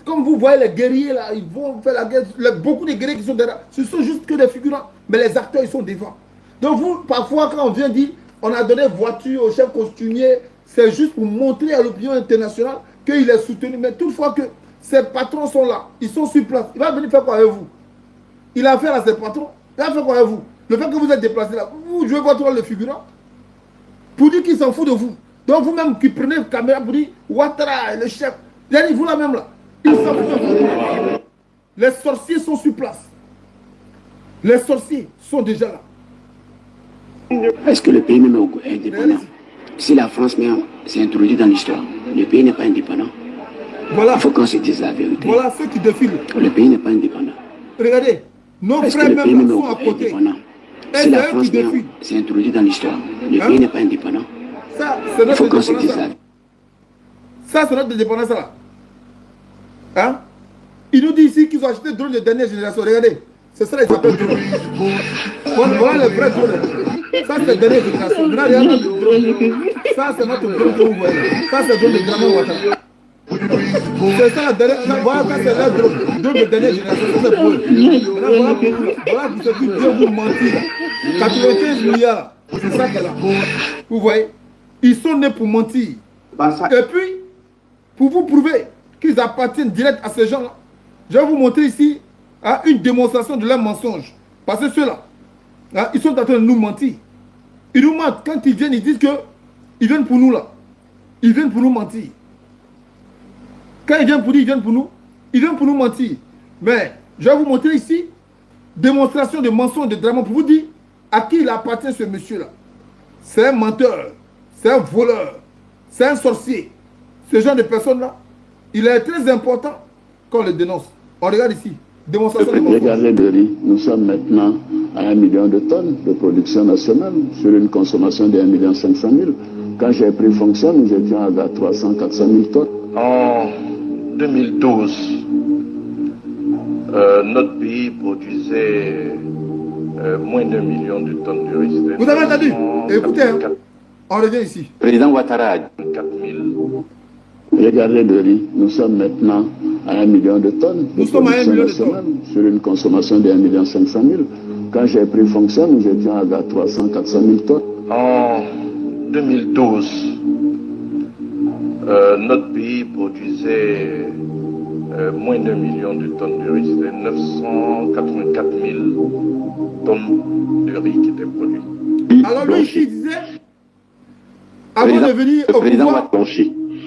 Comme vous voyez les guerriers là, ils vont faire la guerre. Beaucoup de guerriers qui sont derrière, ce sont juste que des figurants. Mais les acteurs, ils sont devant. Donc vous, parfois, quand on vient dire, on a donné voiture au chef costumier, c'est juste pour montrer à l'opinion internationale qu'il est soutenu. Mais toutefois que ses patrons sont là, ils sont sur place. Il va venir faire quoi avec vous? Il a affaire à ses patrons. Il va faire quoi avec vous? Le fait que vous êtes déplacé là, vous jouez votre rôle de figurant pour dire qu'il s'en fout de vous. Donc vous-même qui prenez la caméra pour dire Ouattara, le chef, vous là même là, il s'en fout de vous. Les sorciers sont sur place. Les sorciers sont déjà là. Est-ce que le pays même est indépendant? Si la France même s'est introduite dans l'histoire, le pays n'est pas indépendant. Voilà. Il faut qu'on se dise la vérité. Voilà ceux qui défilent. Le pays n'est pas indépendant. Regardez, nos Est-ce frères que le pays même même sont à est côté. indépendant? Et Si c'est la eux qui France même défilent. s'est introduite dans l'histoire, le pays n'est pas indépendant. Ça, c'est Il notre faut qu'on se indépendance. dise la Ça, ça c'est notre indépendance là. Hein? Ils nous disent ici qu'ils ont acheté des drones de dernière génération. Regardez, c'est ça, ils s'appellent drone. Voilà le vrai drone. Ça, c'est de dernière génération. Maintenant, regardez notre drone. Ça, c'est notre drone que vous voyez. Ça, c'est le drone de Draman Ouattara. C'est ça la dernière. Voilà, ça, c'est leur drone. Drone de dernière génération. Ça, c'est pour eux. Maintenant, voilà pour ceux qui disent vous mentir. 95 milliards. C'est ça qu'elle a. Vous voyez? Ils sont nés pour mentir. Et puis, pour vous prouver qu'ils appartiennent direct à ces gens-là, je vais vous montrer ici une démonstration de leur mensonge. Parce que ceux-là, ils sont en train de nous mentir. Ils nous mentent. Quand ils viennent, ils disent qu'ils viennent pour nous là. Ils viennent pour nous mentir. Quand ils viennent pour nous, ils viennent pour nous. Ils viennent pour nous mentir. Mais je vais vous montrer ici démonstration de mensonge de Draman pour vous dire à qui il appartient ce monsieur-là. C'est un menteur. C'est un voleur. C'est un sorcier. Ce genre de personne-là, il est très important qu'on le dénonce. On regarde ici. Démonstration de mensonge. Regardez le riz. Nous sommes maintenant à 1 million de tonnes de production nationale sur une consommation de 1 500 000. Quand j'ai pris fonction, nous étions à 300 400 000 tonnes. En 2012, notre pays produisait moins d'1 million de tonnes de riz. Vous avez entendu? Écoutez, on revient ici. Président Ouattara. 4 000. Regardez le riz. Nous sommes maintenant à 1 million de tonnes de production nationale sur une consommation de 1 500 000. Quand j'ai pris fonction, nous étions à 300 400 000 tonnes. En 2012, notre pays produisait moins d'1 million de tonnes de riz. C'était 984 000 tonnes de riz qui étaient produites. Alors lui, il disait, avant de venir au pouvoir,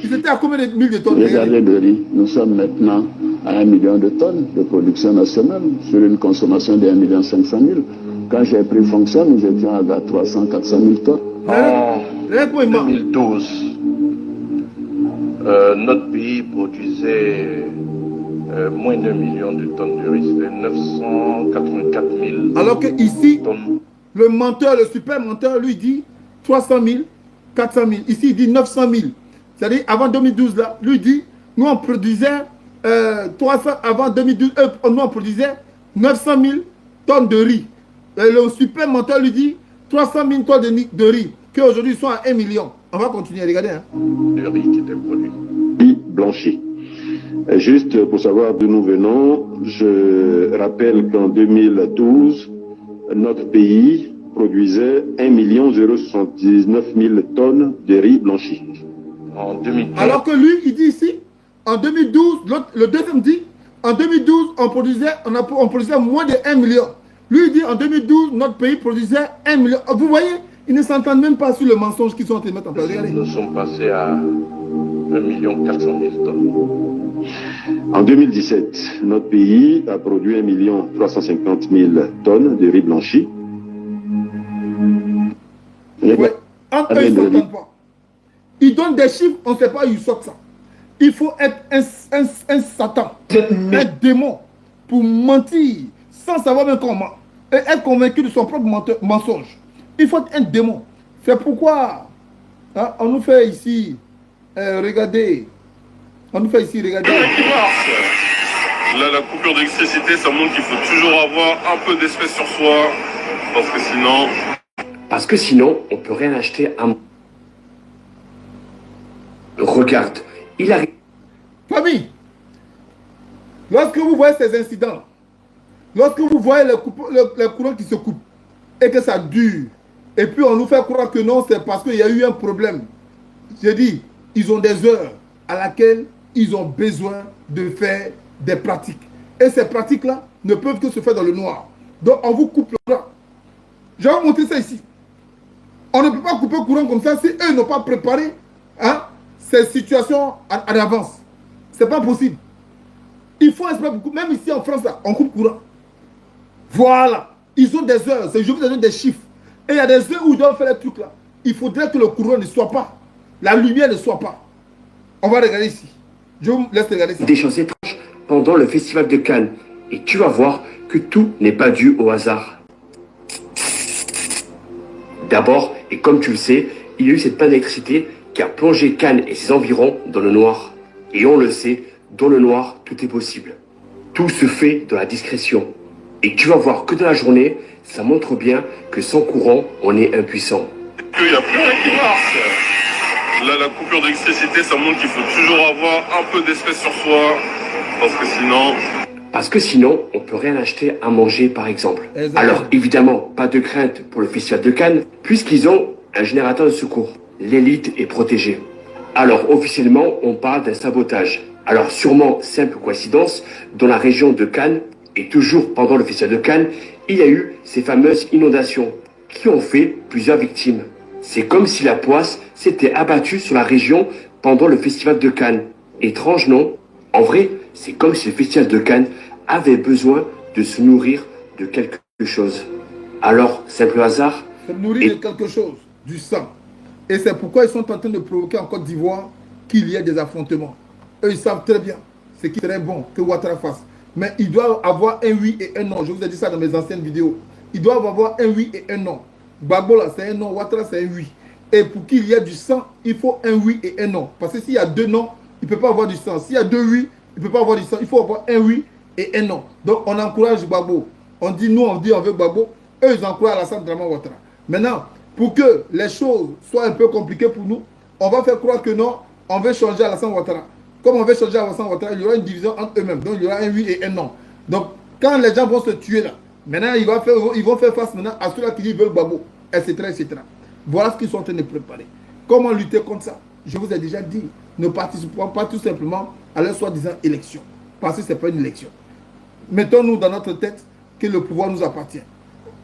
ils étaient à combien de mille de tonnes? Regardez le riz. Nous sommes maintenant à 1 million de tonnes de production nationale sur une consommation de 1 500 000. Quand j'ai pris fonction, nous étions à 300 400 000 tonnes. En 2012, notre pays produisait moins d'1 million de tonnes de riz. C'était 984 000. Alors que ici, le menteur, le super menteur, lui dit 300 000, 400 000. Ici, il dit 900 000. C'est-à-dire, avant 2012, là, lui dit, nous, on produisait 300, avant 2012, nous, on produisait 900 000 tonnes de riz. Et le super menteur lui dit 300 000 tonnes de riz, qui aujourd'hui sont à 1 million. On va continuer, regardez. De riz qui était produit. Riz blanchi. Juste pour savoir d'où nous venons, je rappelle qu'en 2012, notre pays produisait 1 079 000 tonnes de riz blanchi. En 2012. Alors que lui, il dit ici, en 2012, le deuxième dit, en 2012, on produisait moins de 1 million. Lui, il dit, en 2012, notre pays produisait 1 million. Vous voyez, ils ne s'entendent même pas sur le mensonge qu'ils sont en train de mettre en place. Regardez. Nous sommes passés à 1 400 000 tonnes. En 2017, notre pays a produit 1 350 000 tonnes de riz blanchi. Ouais. Entre eux, ils ne s'entendent pas. Ils donnent des chiffres, on ne sait pas où ils sortent ça. Il faut être un Satan, un démon, pour mentir sans savoir même comment. Et être convaincu de son propre mensonge. Il faut être un démon. C'est pourquoi on nous fait ici, regardez. On nous fait ici, regardez. Là, la coupure d'électricité, ça montre qu'il faut toujours avoir un peu d'espèce sur soi. Parce que sinon, on peut rien acheter à... Regarde, il arrive. Famille, lorsque vous voyez ces incidents, lorsque vous voyez les courants qui se coupent et que ça dure, et puis on nous fait croire que non, c'est parce qu'il y a eu un problème. J'ai dit, ils ont des heures à laquelle ils ont besoin de faire des pratiques. Et ces pratiques-là ne peuvent que se faire dans le noir. Donc on vous coupe le courant. Je vais vous montrer ça ici. On ne peut pas couper le courant comme ça si eux n'ont pas préparé ces situations à l'avance. Ce n'est pas possible. Il faut espérer beaucoup. Même ici en France, là, on coupe courant. Voilà. Ils ont des heures. Je vous donne des chiffres. Et il y a des heures où ils doivent faire les trucs là. Il faudrait que le courant ne soit pas. La lumière ne soit pas. On va regarder ici. Je vous laisse regarder ça. Des choses étranges pendant le festival de Cannes. Et tu vas voir que tout n'est pas dû au hasard. D'abord, et comme tu le sais, il y a eu cette panne d'électricité qui a plongé Cannes et ses environs dans le noir. Et on le sait, dans le noir, tout est possible. Tout se fait dans la discrétion. Et tu vas voir que dans la journée, ça montre bien que sans courant, on est impuissant. Il n'y a plus rien qui marche. Là, la coupure d'électricité, ça montre qu'il faut toujours avoir un peu d'espèce sur soi. Parce que sinon, on peut rien acheter à manger, par exemple. Exactement. Alors, évidemment, pas de crainte pour le festival de Cannes, puisqu'ils ont un générateur de secours. L'élite est protégée. Alors, officiellement, on parle d'un sabotage. Alors, sûrement, simple coïncidence, dans la région de Cannes, et toujours pendant le festival de Cannes, il y a eu ces fameuses inondations qui ont fait plusieurs victimes. C'est comme si la poisse s'était abattue sur la région pendant le festival de Cannes. Étrange, non? En vrai, c'est comme si le festival de Cannes avait besoin de se nourrir de quelque chose. Alors, simple hasard. Se nourrir de quelque chose, du sang. Et c'est pourquoi ils sont en train de provoquer en Côte d'Ivoire qu'il y ait des affrontements. Eux, ils savent très bien ce qui est très bon que Ouattara fasse. Mais ils doivent avoir un oui et un non. Je vous ai dit ça dans mes anciennes vidéos. Ils doivent avoir un oui et un non. Gbagbo là, c'est un non. Ouattara, c'est un oui. Et pour qu'il y ait du sang, il faut un oui et un non. Parce que s'il y a deux non, il ne peut pas avoir du sang. S'il y a deux oui, il ne peut pas avoir du sang. Il faut avoir un oui et un non. Donc on encourage Gbagbo. On dit nous, on dit on veut Gbagbo. Eux, ils encouragent Alassane Draman Ouattara. Maintenant, pour que les choses soient un peu compliquées pour nous, on va faire croire que non, on veut changer Alassane Ouattara. Comme on veut changer Alassane Ouattara, il y aura une division entre eux-mêmes. Donc il y aura un oui et un non. Donc quand les gens vont se tuer là, maintenant ils vont faire face maintenant à ceux-là qui disent veulent Gbagbo, etc., etc. Voilà ce qu'ils sont en train de préparer. Comment lutter contre ça? Je vous ai déjà dit, ne participons pas tout simplement à leur soi-disant élection. Parce que ce n'est pas une élection. Mettons-nous dans notre tête que le pouvoir nous appartient.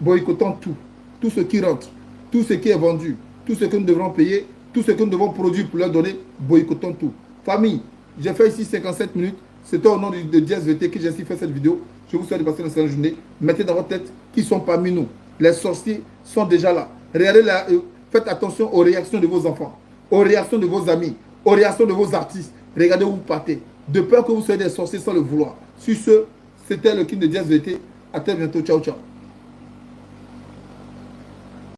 Boycottons tout. Tout ce qui rentre, tout ce qui est vendu, tout ce que nous devrons payer, tout ce que nous devons produire pour leur donner, boycottons tout. Famille, j'ai fait ici 57 minutes. C'était au nom de DSVT que j'ai ainsi fait cette vidéo. Je vous souhaite de passer une excellente journée. Mettez dans votre tête qui sont parmi nous. Les sorciers sont déjà là. Regardez faites attention aux réactions de vos enfants, aux réactions de vos amis, aux réactions de vos artistes. Regardez où vous partez. De peur que vous soyez des sorciers sans le vouloir. Sur ce, c'était le King de DSVT. À très bientôt. Ciao, ciao.